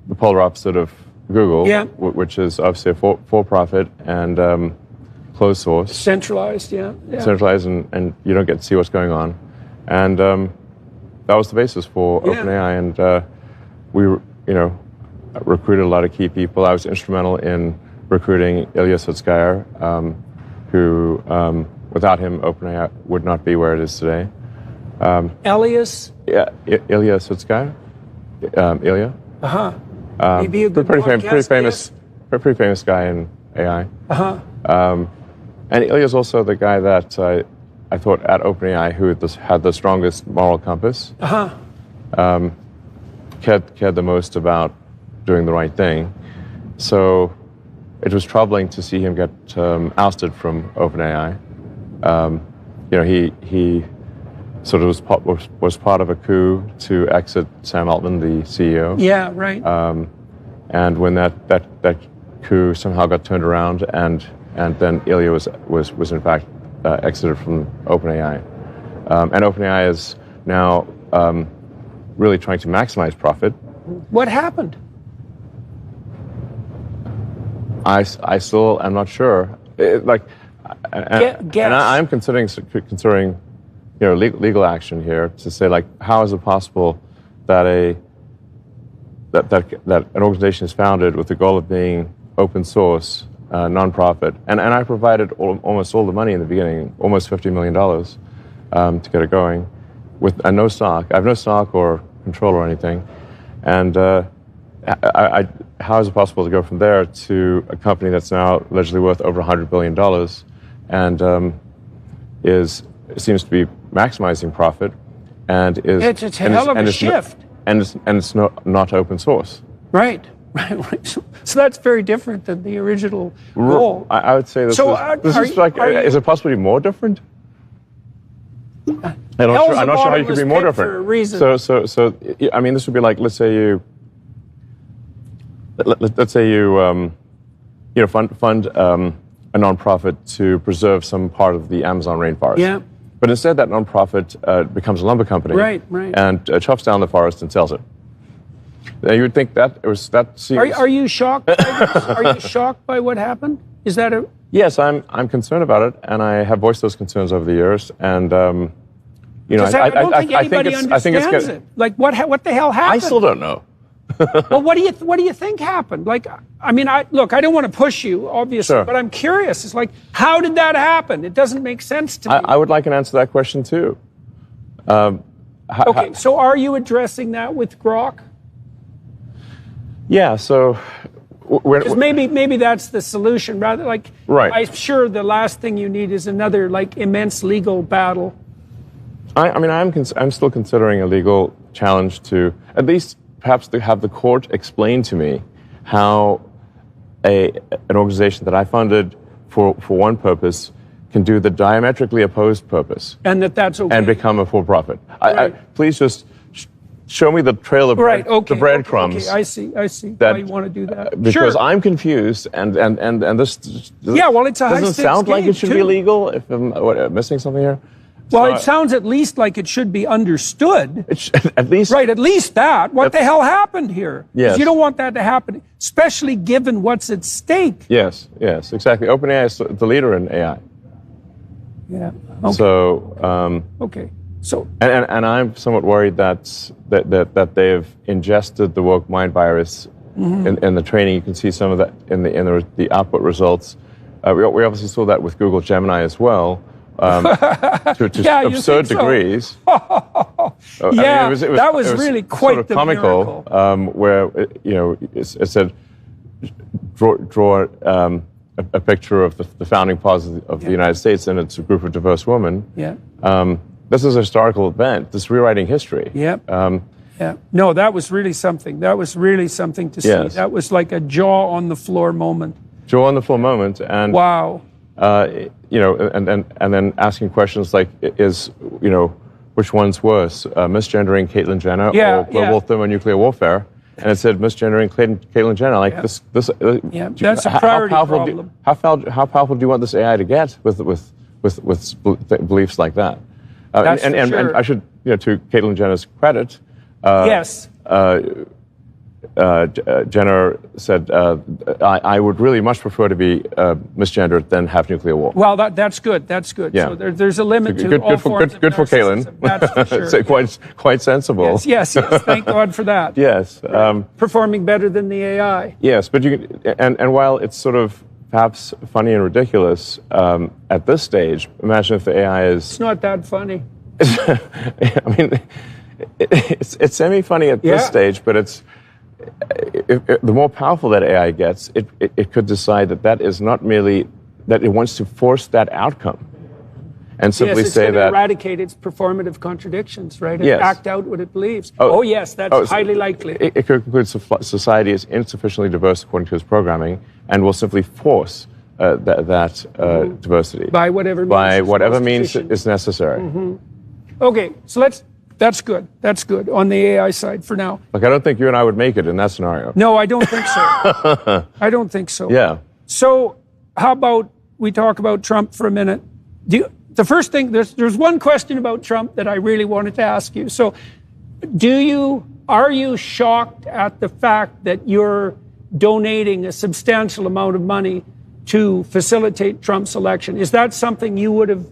the polar opposite of Google, which is obviously a for-profit and closed source. Centralized, Centralized, and you don't get to see what's going on. And that was the basis for OpenAI. And we, recruited a lot of key people. I was instrumental in recruiting Ilya Sutskever, who, without him, OpenAI would not be where it is today. Elias? Yeah, Ilya Sutskever. Ilya. Maybe a good pretty famous guy in AI. And Ilya's also the guy that I thought at OpenAI who had the strongest moral compass. Cared the most about doing the right thing. So it was troubling to see him get ousted from OpenAI. He sort of was part of a coup to exit Sam Altman, the CEO. Yeah, right. And when that coup somehow got turned around, and then Ilya was in fact exited from OpenAI, and OpenAI is now really trying to maximize profit. What happened? I still am not sure. And I'm considering legal action here to say, like, how is it possible that that an organization is founded with the goal of being open source, nonprofit, and I provided almost all the money in the beginning, almost $50 million to get it going, with no stock. I have no stock or control or anything, and how is it possible to go from there to a company that's now allegedly worth over $100 billion, and seems to be maximizing profit, and is it's a hell of a shift. And it's not open source. Right. So that's very different than the original goal. I would say this is it possibly more different? I'm not sure how you could be more different. For a reason. So I mean, this would be like, let's say you fund a nonprofit to preserve some part of the Amazon rainforest. Yeah. But instead, that nonprofit becomes a lumber company, right. and chops down the forest and sells it. Now, you would think that it was that serious. Are you shocked by this? Are you shocked by what happened? Is that a... Yes, I'm concerned about it, and I have voiced those concerns over the years. And I don't think anybody understands it. Like, what the hell happened? I still don't know. Well, what do you think happened? Like, I mean, I don't want to push you, obviously, but I'm curious. It's like, how did that happen? It doesn't make sense to me. I would like an answer to that question too. So are you addressing that with Grok? Yeah. So, because maybe that's the solution. Rather, like, right. I'm sure the last thing you need is another immense legal battle. I'm still considering a legal challenge to at least. Perhaps to have the court explain to me how an organization that I funded for one purpose can do the diametrically opposed purpose, and that's okay, and become a for-profit. Right. Please just show me the trail of the breadcrumbs. Okay, I see. Why you want to do that? Because I'm confused, and this. Yeah, well, it's a high-stakes doesn't sound like it should be illegal. If I'm missing something here. Well, it sounds at least like it should be understood. At least. Right, at least that. What the hell happened here? Yes. You don't want that to happen, especially given what's at stake. Yes, exactly. OpenAI is the leader in AI. Yeah. Okay. So. Okay. So. And I'm somewhat worried that they've ingested the woke mind virus in the training. You can see some of that in the output results. We obviously saw that with Google Gemini as well. To absurd degrees. That was really quite sort of the comical. Miracle. Where it said, draw a picture of the founding fathers of the United States, and it's a group of diverse women. Yeah. This is a historical event. This is rewriting history. Yep. Yeah. No, that was really something. That was really something to see. Yes. That was like a jaw on the floor moment. Jaw on the floor moment, and wow. And then asking questions like, which one's worse, misgendering Caitlyn Jenner or global thermonuclear warfare? And it said misgendering Caitlyn Jenner. Like this. That's a priority problem. How powerful do you want this AI to get with beliefs like that? And I should, to Caitlyn Jenner's credit. Yes. Jenner said, I would really much prefer to be misgendered than have nuclear war. Well, that's good. That's good. Yeah. So there's a limit to all forms of good for Caitlyn. That's for sure. So quite sensible. Yes. Thank God for that. Yes. Performing better than the AI. Yes, but you can, and while it's sort of perhaps funny and ridiculous at this stage, imagine if the AI is... It's not that funny. I mean, it's semi-funny at this stage, but it's... the more powerful that AI gets, it could decide that is not merely that it wants to force that outcome, and simply say that eradicate its performative contradictions, right? And yes. act out what it believes. Yes, that's highly likely. It could conclude society is insufficiently diverse according to its programming, and will simply force that diversity by whatever means is necessary. Mm-hmm. Okay, so That's good. That's good on the AI side for now. Look, I don't think you and I would make it in that scenario. No, I don't think so. I don't think so. Yeah. So how about we talk about Trump for a minute? The first thing, there's one question about Trump that I really wanted to ask you. So are you shocked at the fact that you're donating a substantial amount of money to facilitate Trump's election? Is that something you would have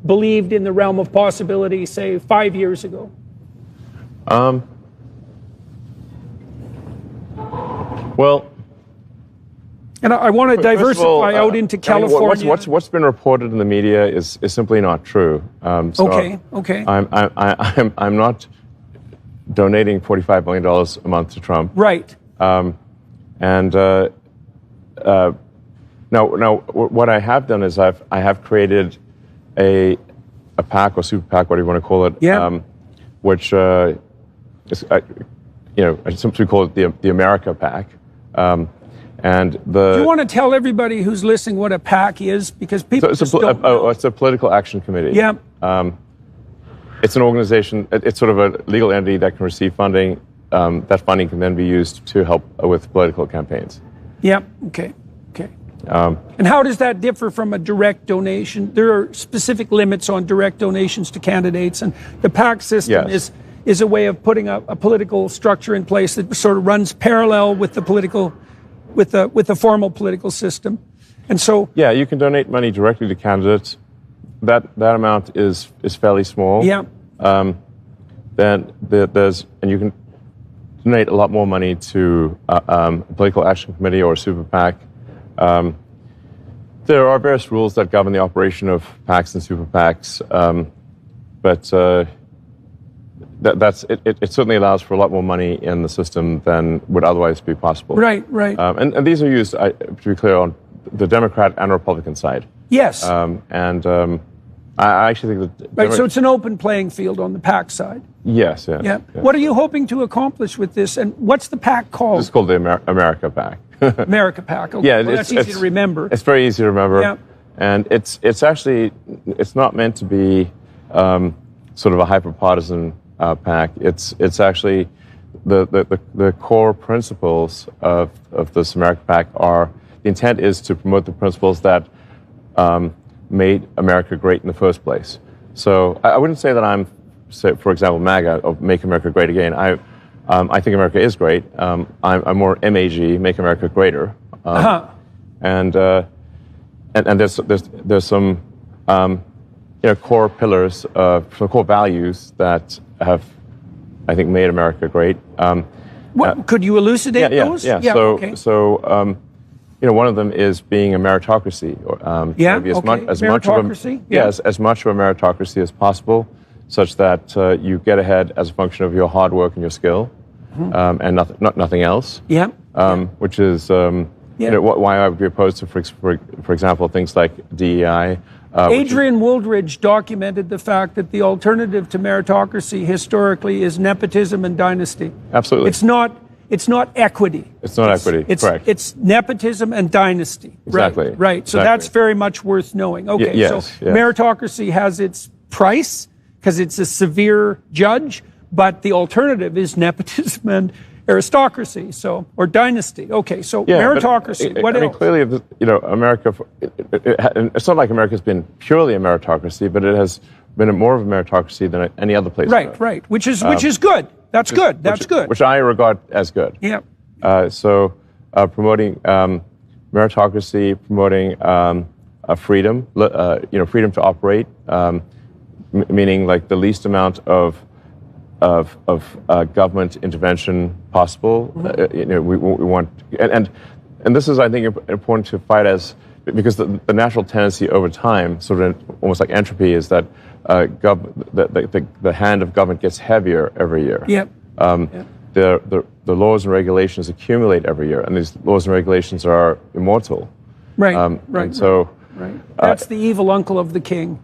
believed in the realm of possibility, say, 5 years ago? Well, and I want to diversify out into California. What's been reported in the media is simply not true. Okay. I'm not donating $45 million a month to Trump. Right. Now, what I have done is I have created a PAC or super PAC, whatever you want to call it, which is, I simply call it the America PAC. Do you want to tell everybody who's listening what a PAC is? Because people don't know. It's a political action committee. Yeah. It's an organization. It's sort of a legal entity that can receive funding. That funding can then be used to help with political campaigns. Yeah. Okay. And how does that differ from a direct donation? There are specific limits on direct donations to candidates, and the PAC system is a way of putting a political structure in place that sort of runs parallel with the formal political system. And so you can donate money directly to candidates. That amount is fairly small. Yeah. Then and you can donate a lot more money to a political action committee or a super PAC. There are various rules that govern the operation of PACs and super PACs, but it certainly allows for a lot more money in the system than would otherwise be possible. Right. And these are used, to be clear, on the Democrat and Republican side. Yes. I actually think that... Right, so it's an open playing field on the PAC side. Yes. What are you hoping to accomplish with this, and what's the PAC called? It's called the America PAC. America PAC. Okay. Yeah, that's easy to remember. It's very easy to remember. Yeah. And it's actually not meant to be sort of a hyper-partisan PAC. It's actually the core principles of this America PAC are, the intent is to promote the principles that made America great in the first place. So I wouldn't say that I'm, for example, MAGA, or Make America Great Again. I think America is great. I'm more MAG, Make America Greater. And there's some core pillars, some core values that have, I think, made America great. Could you elucidate those? So one of them is being a meritocracy. Maybe as much of a meritocracy as possible, such that you get ahead as a function of your hard work and your skill, and nothing else. Which is why I would be opposed to, for example, things like DEI, Adrian Wooldridge documented the fact that the alternative to meritocracy historically is nepotism and dynasty. Absolutely. It's not equity. It's not equity. Correct. It's nepotism and dynasty. Exactly. Right. So that's very much worth knowing. Okay. Yes, so meritocracy has its price because it's a severe judge, but the alternative is nepotism and aristocracy, or dynasty. Okay, so meritocracy. What else? Clearly, America. It's not like America's been purely a meritocracy, but it has been more of a meritocracy than any other place. Right. Which is good. That's good. Which I regard as good. Yeah. Promoting meritocracy, promoting freedom. Freedom to operate, meaning like the least amount of government intervention possible. We want, and this is, I think, important to fight because the natural tendency over time, sort of almost like entropy, is that the hand of government gets heavier every year. Yep. The laws and regulations accumulate every year, and these laws and regulations are immortal. Right. So, that's the evil uncle of the king.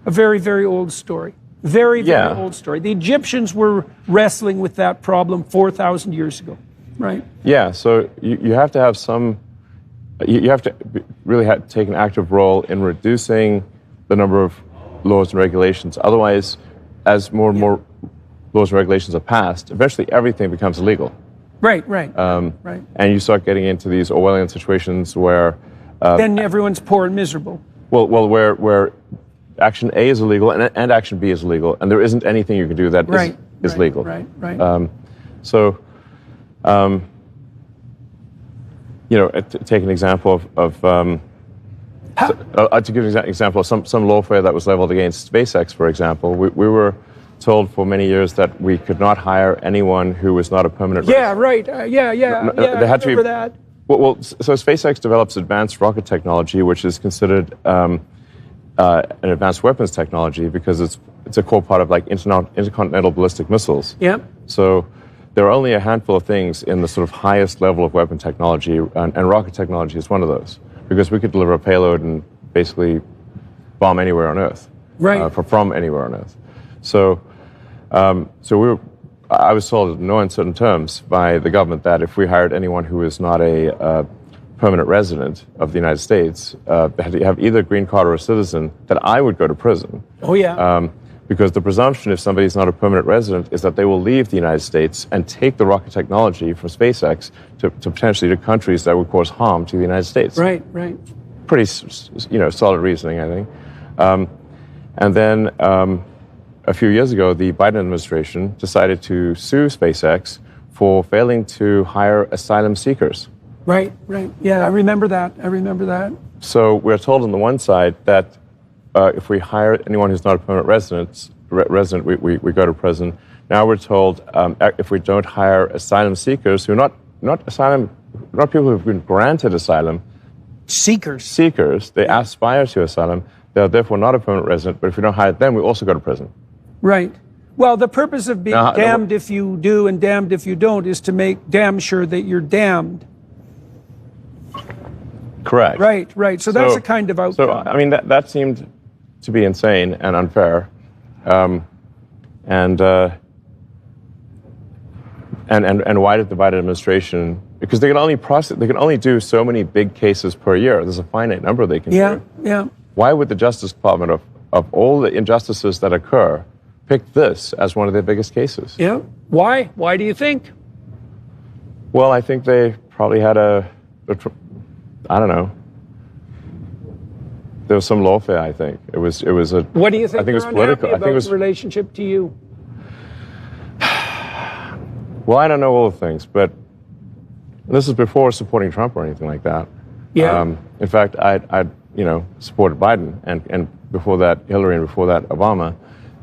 A very, very old story. Very old story. The Egyptians were wrestling with that problem 4,000 years ago, right? Yeah, so you have to have you have to really take an active role in reducing the number of laws and regulations. Otherwise, as more and more laws and regulations are passed, eventually everything becomes illegal. Right. And you start getting into these Orwellian situations where... then everyone's poor and miserable. Well, where action A is illegal and action B is illegal, and there isn't anything you can do that is legal. Right. Take an example to give an example of some lawfare that was leveled against SpaceX, for example. We were told for many years that we could not hire anyone who was not a permanent resident. They had to be that. Well, so SpaceX develops advanced rocket technology, which is considered an advanced weapons technology because it's a core part of like intercontinental ballistic missiles. Yeah. So there are only a handful of things in the sort of highest level of weapon technology, and rocket technology is one of those, because we could deliver a payload and basically bomb anywhere on Earth. Right. From anywhere on Earth. So I was told in no uncertain terms by the government that if we hired anyone who was not a permanent resident of the United States, they had to have either a green card or a citizen, that I would go to prison. Oh, yeah. Because the presumption, if somebody's not a permanent resident, is that they will leave the United States and take the rocket technology from SpaceX to potentially to countries that would cause harm to the United States. Right. Pretty, solid reasoning, I think. And then a few years ago, the Biden administration decided to sue SpaceX for failing to hire asylum seekers. Right. Yeah, I remember that. So we're told on the one side that if we hire anyone who's not a permanent resident, we go to prison. Now we're told if we don't hire asylum seekers who are not people who've been granted asylum. Seekers. They aspire to asylum. They're therefore not a permanent resident. But if we don't hire them, we also go to prison. Right. Well, the purpose of being damned if you do and damned if you don't is to make damn sure that you're damned. Correct. Right. So that's a kind of outcome. So, I mean, that seemed to be insane and unfair. And why did the Biden administration? Because they can only do so many big cases per year. There's a finite number they can do. Yeah. Why would the Justice Department, of all the injustices that occur, pick this as one of their biggest cases? Yeah. Why? Why do you think? Well, I think they probably had I don't know. There was some lawfare, I think. It was a. What do you think? I think it was political. I think it was relationship to you. Well, I don't know all the things, but this is before supporting Trump or anything like that. Yeah. In fact, I supported Biden, and before that Hillary, and before that Obama.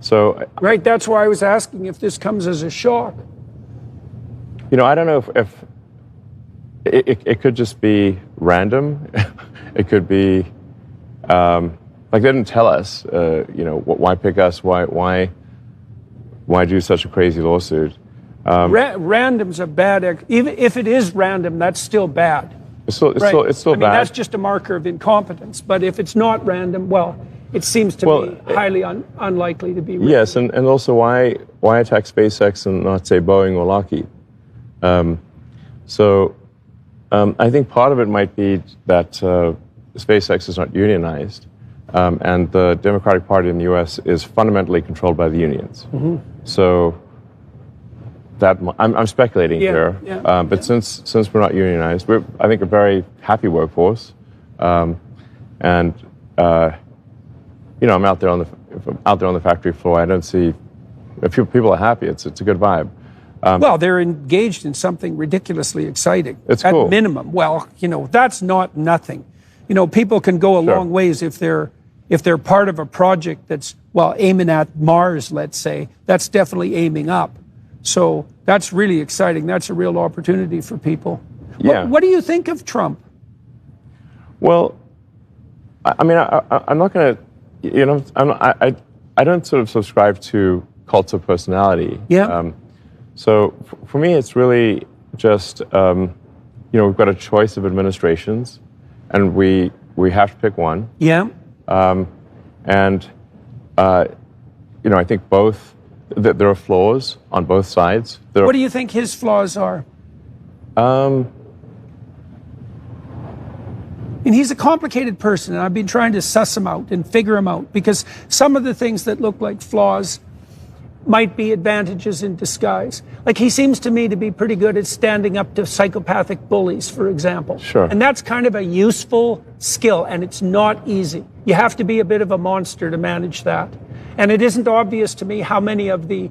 So. Right. That's why I was asking if this comes as a shock. I don't know if it could just be random. It could be. They didn't tell us, why pick us? Why do such a crazy lawsuit? Random's a bad. Even if it is random, that's still bad. It's still I mean, bad. That's just a marker of incompetence. But if it's not random, well, it seems to me highly unlikely to be real. Yes, and also why attack SpaceX and not, say, Boeing or Lockheed? I think part of it might be that SpaceX is not unionized, and the Democratic Party in the U.S. is fundamentally controlled by the unions. Mm-hmm. So that I'm speculating here, but since we're not unionized, we're, I think, a very happy workforce, and I'm out there on the factory floor. I don't see if people are happy. It's a good vibe. Well, they're engaged in something ridiculously exciting. It's cool. At minimum. Well, that's not nothing. People can go a long ways if they're part of a project that's, aiming at Mars, let's say. That's definitely aiming up. So that's really exciting. That's a real opportunity for people. Yeah. What do you think of Trump? Well, I'm not going to, I don't sort of subscribe to cults of personality. Yeah. So for me, it's really just, we've got a choice of administrations, and we have to pick one. Yeah. I think both, there are flaws on both sides. What do you think his flaws are? He's a complicated person, and I've been trying to suss him out and figure him out, because some of the things that look like flaws might be advantages in disguise. Like, he seems to me to be pretty good at standing up to psychopathic bullies, for example. Sure. And that's kind of a useful skill, and it's not easy. You have to be a bit of a monster to manage that. And it isn't obvious to me how many of the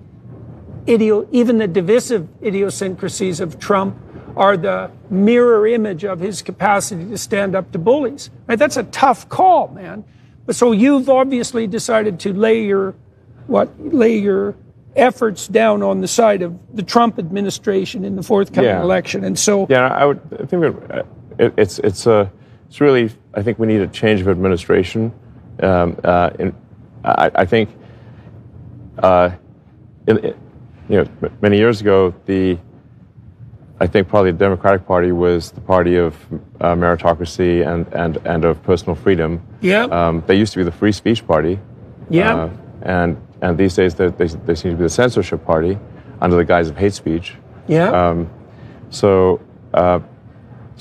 even the divisive idiosyncrasies of Trump are the mirror image of his capacity to stand up to bullies. Right? That's a tough call, man. But so you've obviously decided to lay your efforts down on the side of the Trump administration in the forthcoming election, and so I think it's really, I think we need a change of administration. I think many years ago, I think probably the Democratic Party was the party of meritocracy and of personal freedom. Yeah. They used to be the free speech party. Yeah. And these days they seem to be the censorship party under the guise of hate speech. Yeah. So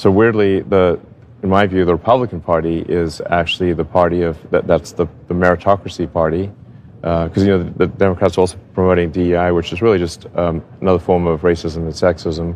weirdly, in my view, the Republican Party is actually the party of that's the meritocracy party, because the Democrats are also promoting DEI, which is really just another form of racism and sexism.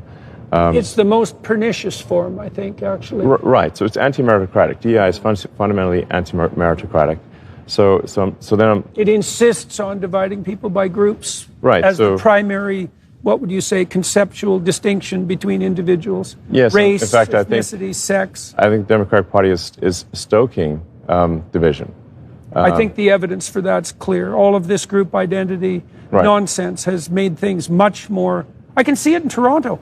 It's the most pernicious form, I think, actually. Right. So it's anti-meritocratic. DEI is fundamentally anti-meritocratic. So then it insists on dividing people by groups, right? As the primary, what would you say, conceptual distinction between individuals? Yes, race, in fact, ethnicity, sex. I think the Democratic Party is stoking division. I think the evidence for that's clear. All of this group identity nonsense has made things much more. I can see it in Toronto.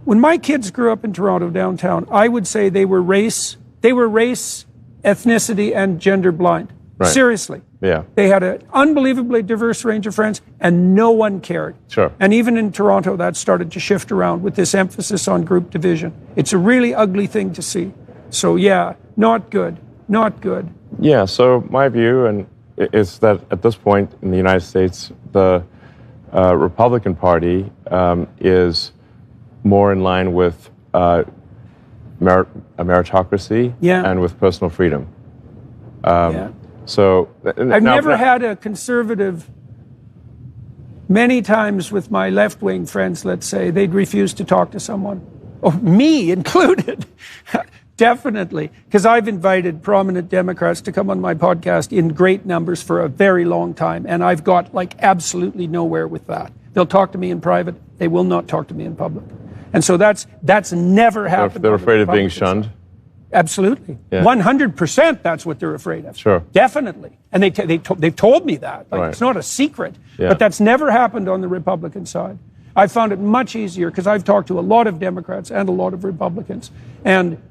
When my kids grew up in Toronto downtown, I would say they were race, ethnicity, and gender blind. Right. Seriously. Yeah. They had an unbelievably diverse range of friends, and no one cared. Sure. And even in Toronto, that started to shift around with this emphasis on group division. It's a really ugly thing to see. So, yeah, not good. Not good. Yeah, so my view is that at this point in the United States, the Republican Party is more in line with meritocracy and with personal freedom. So I've never had a conservative. Many times with my left-wing friends, let's say, they'd refuse to talk to someone, me included. Definitely, because I've invited prominent Democrats to come on my podcast in great numbers for a very long time, and I've got absolutely nowhere with that. They'll talk to me in private. They will not talk to me in public. And so that's never happened. They're afraid of being shunned? Absolutely. Yeah. 100% that's what they're afraid of. Sure. Definitely. And they've told me that. It's not a secret. Yeah. But that's never happened on the Republican side. I found it much easier because I've talked to a lot of Democrats and a lot of Republicans. And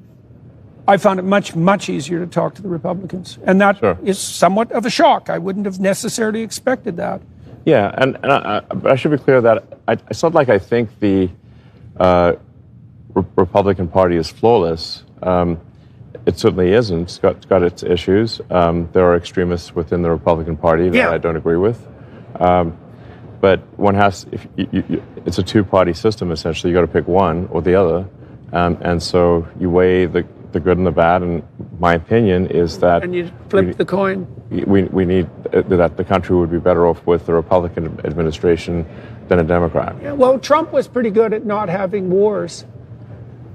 I found it much, much easier to talk to the Republicans. And that is somewhat of a shock. I wouldn't have necessarily expected that. Yeah, but I should be clear that it's not like I think the Republican Party is flawless. It certainly isn't. It's got its issues. There are extremists within the Republican Party that I don't agree with. But one has, it's a two-party system, essentially. You've got to pick one or the other. And so you weigh the good and the bad. And my opinion is that... And you flip the coin. We need that the country would be better off with the Republican administration than a Democrat. Yeah, well, Trump was pretty good at not having wars.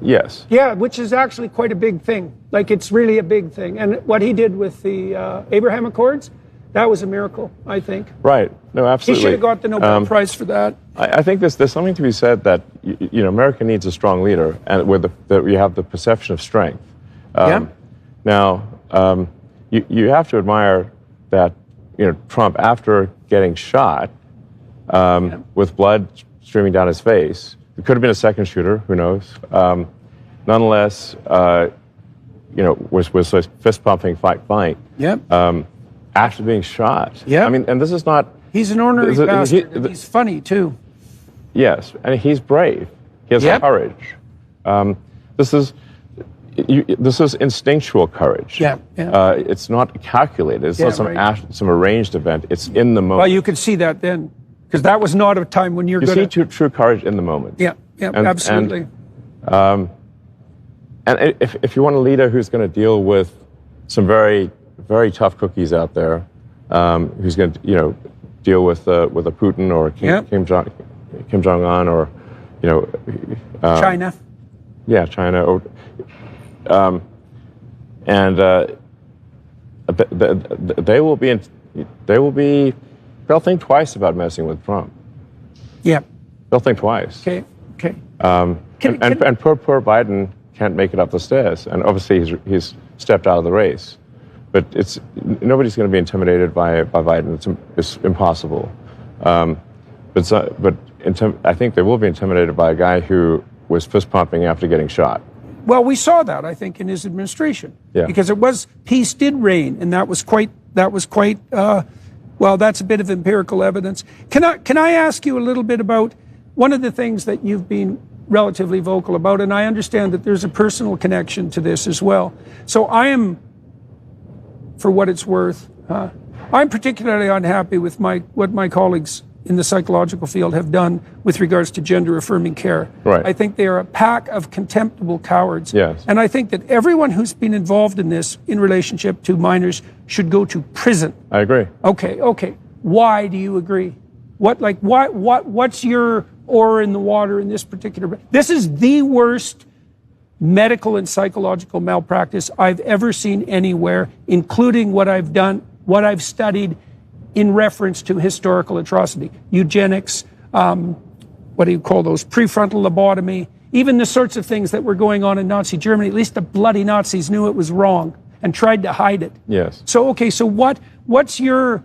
Yes. Yeah, which is actually quite a big thing. Like, it's really a big thing. And what he did with the Abraham Accords, that was a miracle, I think. Right. No, absolutely. He should have got the Nobel Prize for that. I think there's something to be said that, America needs a strong leader, and where you have the perception of strength. Now, you have to admire that, Trump, after getting shot with blood streaming down his face, it could have been a second shooter, who knows? Nonetheless, was fist pumping, fight. After being shot. I mean, and this is not. He's an ornery bastard. And he's funny too. Yes, and he's brave. He has courage. This is instinctual courage. It's not calculated. It's not some arranged event. It's in the moment. Well, you could see that then, because that was not a time when you're going to see true courage in the moment. Absolutely. And if you want a leader who's going to deal with some very, very tough cookies out there, who's going to deal with a Putin or Kim Jong Un or China. Yeah, China. Or, they'll think twice about messing with Trump. They'll think twice. Okay. And poor Biden can't make it up the stairs, and obviously he's stepped out of the race. But nobody's going to be intimidated by Biden. It's impossible. But I think they will be intimidated by a guy who was fist pumping after getting shot. Well, we saw that, I think, in his administration. Because peace did reign, and that was quite. Well, that's a bit of empirical evidence. Can I ask you a little bit about one of the things that you've been relatively vocal about, and I understand that there's a personal connection to this as well. So I am, for what it's worth, I'm particularly unhappy with what my colleagues in the psychological field have done with regards to gender-affirming care. I think they are a pack of contemptible cowards. And I think that everyone who's been involved in this in relationship to minors should go to prison. I agree. Okay. Why do you agree? What's your oar in the water in this particular? This is the worst medical and psychological malpractice I've ever seen anywhere, including what I've done, what I've studied in reference to historical atrocity, eugenics, what do you call those, prefrontal lobotomy, even the sorts of things that were going on in Nazi Germany. At least the bloody Nazis knew it was wrong and tried to hide it. So what's your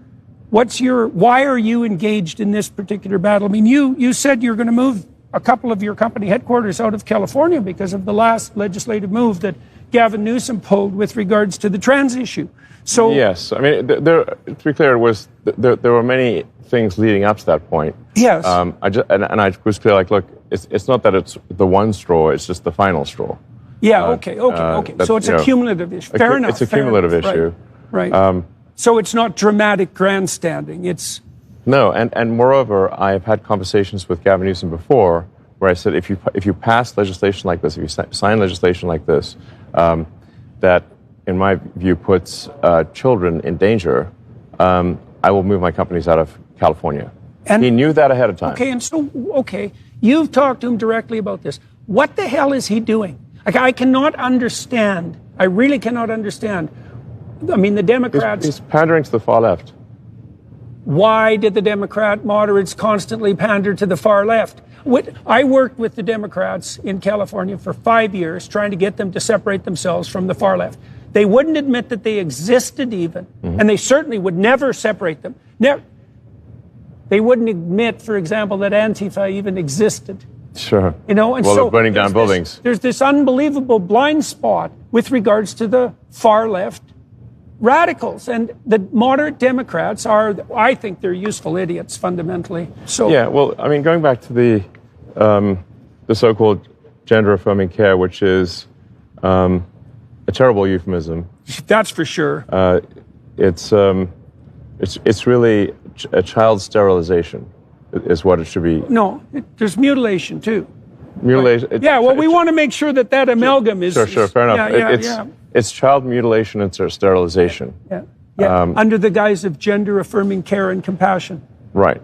why are you engaged in this particular battle? I mean, you said you're going to move a couple of your company headquarters out of California because of the last legislative move that Gavin Newsom pulled with regards to the trans issue. So yes, I mean, to be clear, there were many things leading up to that point. I was clear, like, look, it's not that it's the one straw; it's just the final straw. Okay. So it's a cumulative issue. Fair enough. It's a cumulative issue. Right. So it's not dramatic grandstanding. It's no, and moreover, I've had conversations with Gavin Newsom before where I said, if you pass legislation like this, if you sign legislation like this, that, in my view, puts children in danger, I will move my companies out of California. And he knew that ahead of time. Okay, you've talked to him directly about this. What the hell is he doing? I cannot understand. I really cannot understand. I mean, the Democrats... He's pandering to the far left. Why did the Democrat moderates constantly pander to the far left? I worked with the Democrats in California for 5 years trying to get them to separate themselves from the far left. They wouldn't admit that they existed even, and they certainly would never separate them. They wouldn't admit, for example, that Antifa even existed. Sure. And so they're burning down buildings. There's this unbelievable blind spot with regards to the far left radicals, and the moderate Democrats I think they're useful idiots fundamentally. So well, I mean, going back to the so-called gender-affirming care, which is a terrible euphemism. That's for sure. It's really a child sterilization, is what it should be. No, there's mutilation too. Mutilation. We want to make sure that amalgam is. Sure, fair enough. It's child mutilation and sterilization. Under the guise of gender-affirming care and compassion. Right.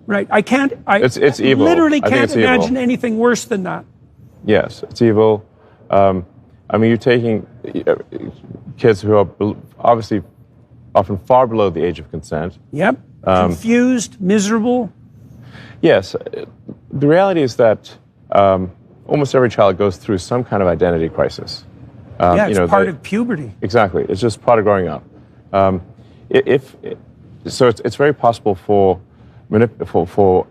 It's evil. Literally can't imagine evil. anything worse than that. Yes, it's evil. You're taking kids who are obviously often far below the age of consent. Yep. Confused, miserable. Yes. The reality is that almost every child goes through some kind of identity crisis. It's part of puberty. Exactly. It's just part of growing up. It's very possible for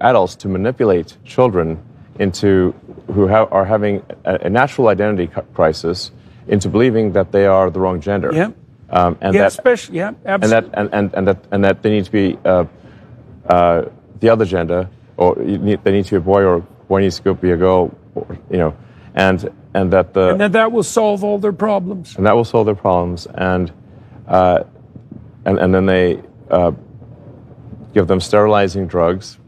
adults to manipulate children who are having a natural identity crisis into believing that they are the wrong gender. Absolutely. And that they need to be the other gender, or they need to be a boy, or boy needs to be a girl, and that will solve all their problems. And that will solve their problems, and then they give them sterilizing drugs,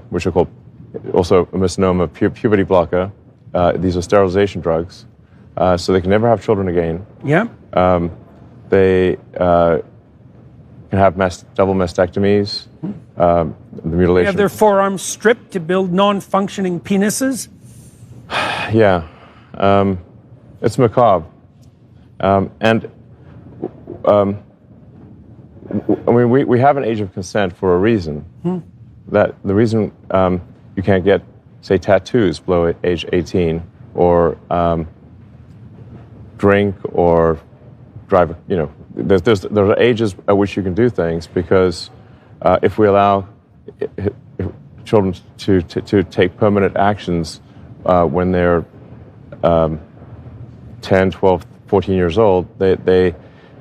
which are called also a misnomer, puberty blocker. These are sterilization drugs, so they can never have children again. They can have double mastectomies, the mutilation. They have their forearms stripped to build non-functioning penises. It's macabre. We have an age of consent for a reason. That the reason you can't get, say, tattoos below age 18, or drink or drive. There are ages at which you can do things, because if we allow children to take permanent actions when they're 10, 12, 14 years old, they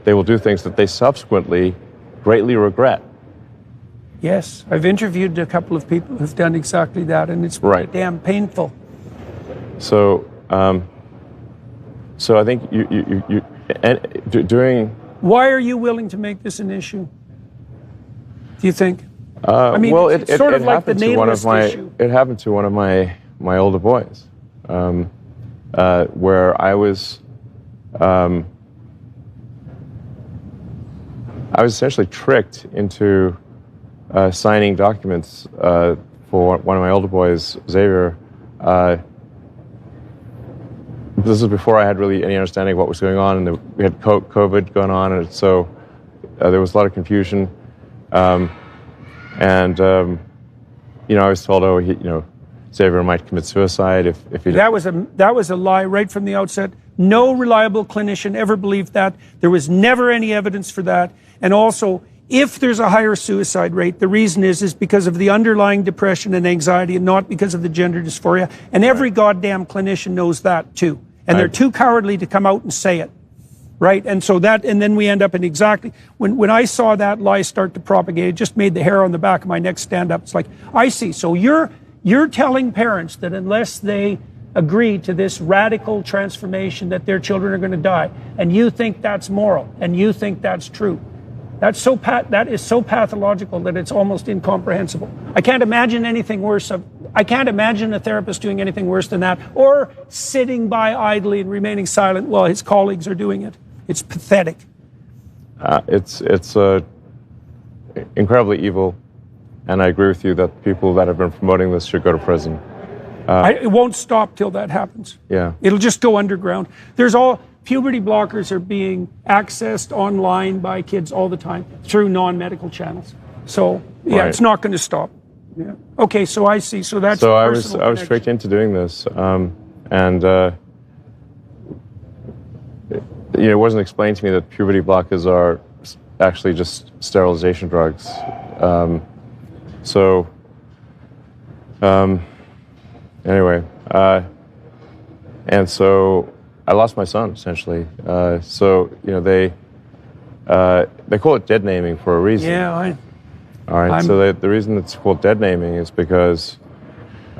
will do things that they subsequently greatly regret. Yes, I've interviewed a couple of people who've done exactly that, and it's damn painful. So I think you doing. Why are you willing to make this an issue? Do you think? It's sort of like the nameless issue. It happened to one of my older boys, where I was essentially tricked into signing documents for one of my older boys, Xavier. This was before I had really any understanding of what was going on, and we had COVID going on, and so there was a lot of confusion. I was told, Xavier might commit suicide if he. That was a lie right from the outset. No reliable clinician ever believed that. There was never any evidence for that. And also, if there's a higher suicide rate, the reason is because of the underlying depression and anxiety, and not because of the gender dysphoria. And every goddamn clinician knows that too. And they're too cowardly to come out and say it. Right? And so then we end up in exactly, when I saw that lie start to propagate, it just made the hair on the back of my neck stand up. It's like, I see. So you're telling parents that unless they agree to this radical transformation, that their children are going to die, and you think that's moral, and you think that's true. That is so pathological that it's almost incomprehensible. I can't imagine anything worse. I can't imagine a therapist doing anything worse than that, or sitting by idly and remaining silent while his colleagues are doing it. It's pathetic. It's incredibly evil, and I agree with you that people that have been promoting this should go to prison. It won't stop till that happens. Yeah. It'll just go underground. Puberty blockers are being accessed online by kids all the time through non-medical channels. So it's not going to stop. Yeah. Okay, so I see. So that's. So I was tricked into doing this, and it wasn't explained to me that puberty blockers are actually just sterilization drugs. Anyway, and so I lost my son essentially. They call it dead naming for a reason. Yeah. All right. So the reason it's called dead naming is because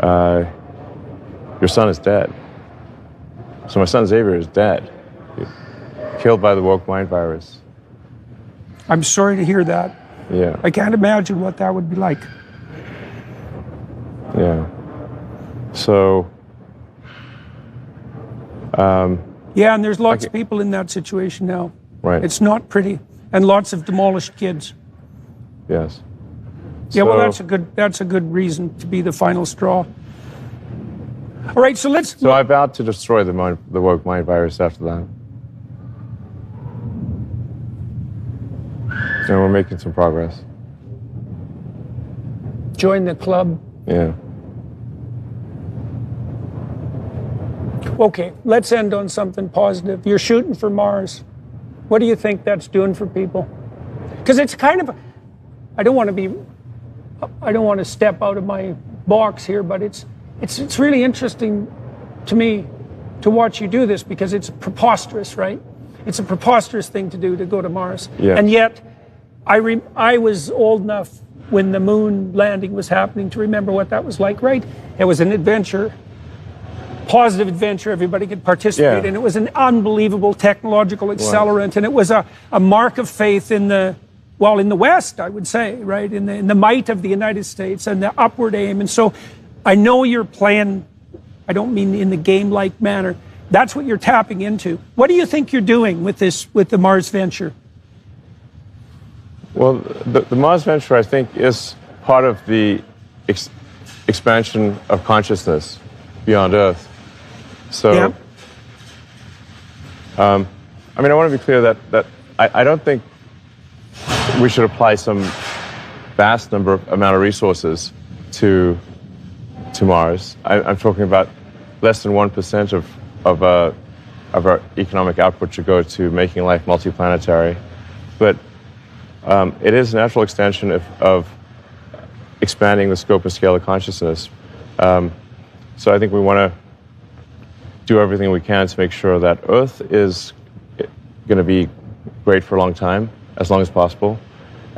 your son is dead. So my son Xavier is dead. killed by the woke mind virus. I'm sorry to hear that. Yeah. I can't imagine what that would be like. Yeah. So. Yeah, and there's lots of people in that situation now. Right. It's not pretty, and lots of demolished kids. Yes. Yeah, well, that's a good reason to be the final straw. All right, so let's. So I vowed to destroy the woke mind virus after that. And we're making some progress. Join the club. Yeah. Okay, let's end on something positive. You're shooting for Mars. What do you think that's doing for people? Because it's kind of, I don't want to step out of my box here, but it's really interesting to me to watch you do this, because it's preposterous, right? It's a preposterous thing to do, to go to Mars. Yeah. And yet, I was old enough when the moon landing was happening to remember what that was like, right? It was an adventure. Positive adventure, everybody could participate in. It was an unbelievable technological accelerant, and it was a mark of faith in the West, I would say, right, in the might of the United States and the upward aim. And so I know you're playing, I don't mean in the game-like manner, that's what you're tapping into. What do you think you're doing with the Mars venture? Well, the Mars venture, I think, is part of the expansion of consciousness beyond Earth. So, I mean, I want to be clear that I don't think we should apply some vast amount of resources to Mars. I'm talking about less than 1% of our economic output should go to making life multiplanetary. But it is a natural extension of expanding the scope and scale of consciousness. So I think we want to do everything we can to make sure that Earth is going to be great for a long time, as long as possible,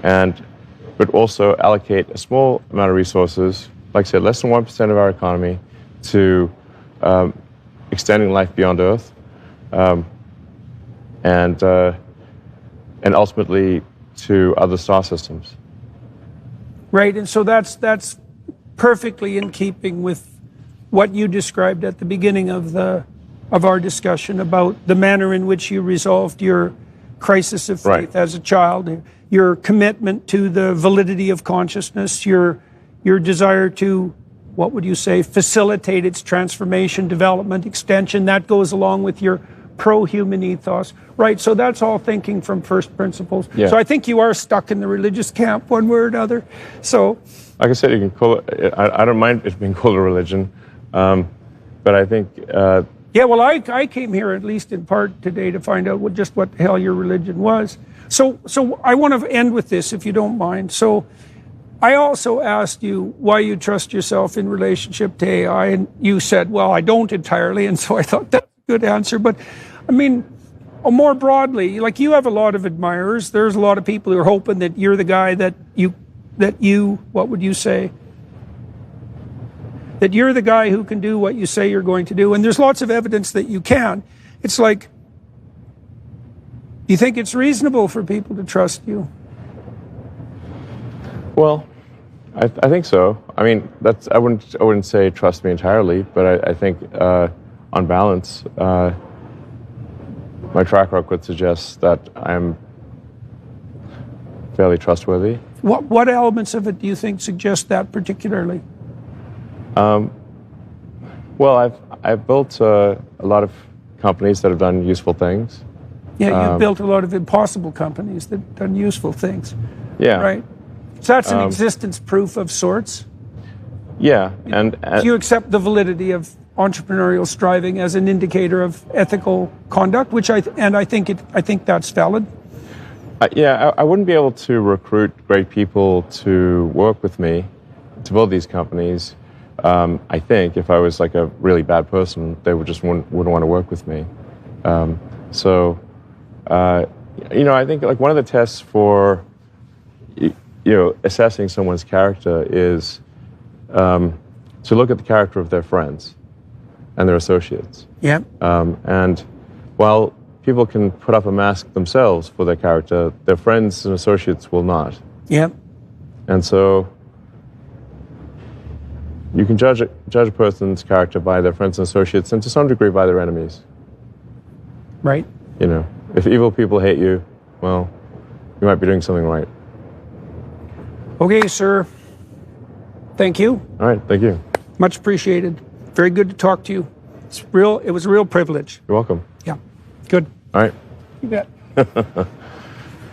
but also allocate a small amount of resources, like I said, less than 1% of our economy, to extending life beyond Earth, and ultimately to other star systems. Right, and so that's perfectly in keeping with what you described at the beginning of our discussion about the manner in which you resolved your crisis of faith as a child, your commitment to the validity of consciousness, your desire to, what would you say, facilitate its transformation, development, extension. That goes along with your pro-human ethos, right? So that's all thinking from first principles. Yeah. So I think you are stuck in the religious camp one way or another. So, like I said, you can call it. I don't mind it being called a religion, but I think. Yeah, well, I came here at least in part today to find out what the hell your religion was. So I want to end with this, if you don't mind. So I also asked you why you trust yourself in relationship to AI, and you said, well, I don't entirely, and so I thought that's a good answer. But, I mean, more broadly, like, you have a lot of admirers. There's a lot of people who are hoping that you're the guy that you, what would you say? That you're the guy who can do what you say you're going to do. And there's lots of evidence that you can. It's like, do you think it's reasonable for people to trust you? Well, I think so. I mean, I wouldn't say trust me entirely, but I think on balance, my track record suggests that I'm fairly trustworthy. What elements of it do you think suggest that particularly? Well, I've built a lot of companies that have done useful things. Yeah, you've built a lot of impossible companies that have done useful things. Yeah. Right. So that's an existence proof of sorts. Yeah, and do you accept the validity of entrepreneurial striving as an indicator of ethical conduct, which I think that's valid. Yeah, I wouldn't be able to recruit great people to work with me to build these companies. I think if I was like a really bad person, they wouldn't want to work with me. I think like one of the tests for assessing someone's character is to look at the character of their friends and their associates. Yeah. And while people can put up a mask themselves for their character. Their friends and associates will not. Yeah. And so you can judge a person's character by their friends and associates, and to some degree by their enemies. Right. You know, if evil people hate you, well, you might be doing something right. Okay, sir. Thank you. All right, thank you. Much appreciated. Very good to talk to you. It was a real privilege. You're welcome. Yeah. Good. All right. You bet.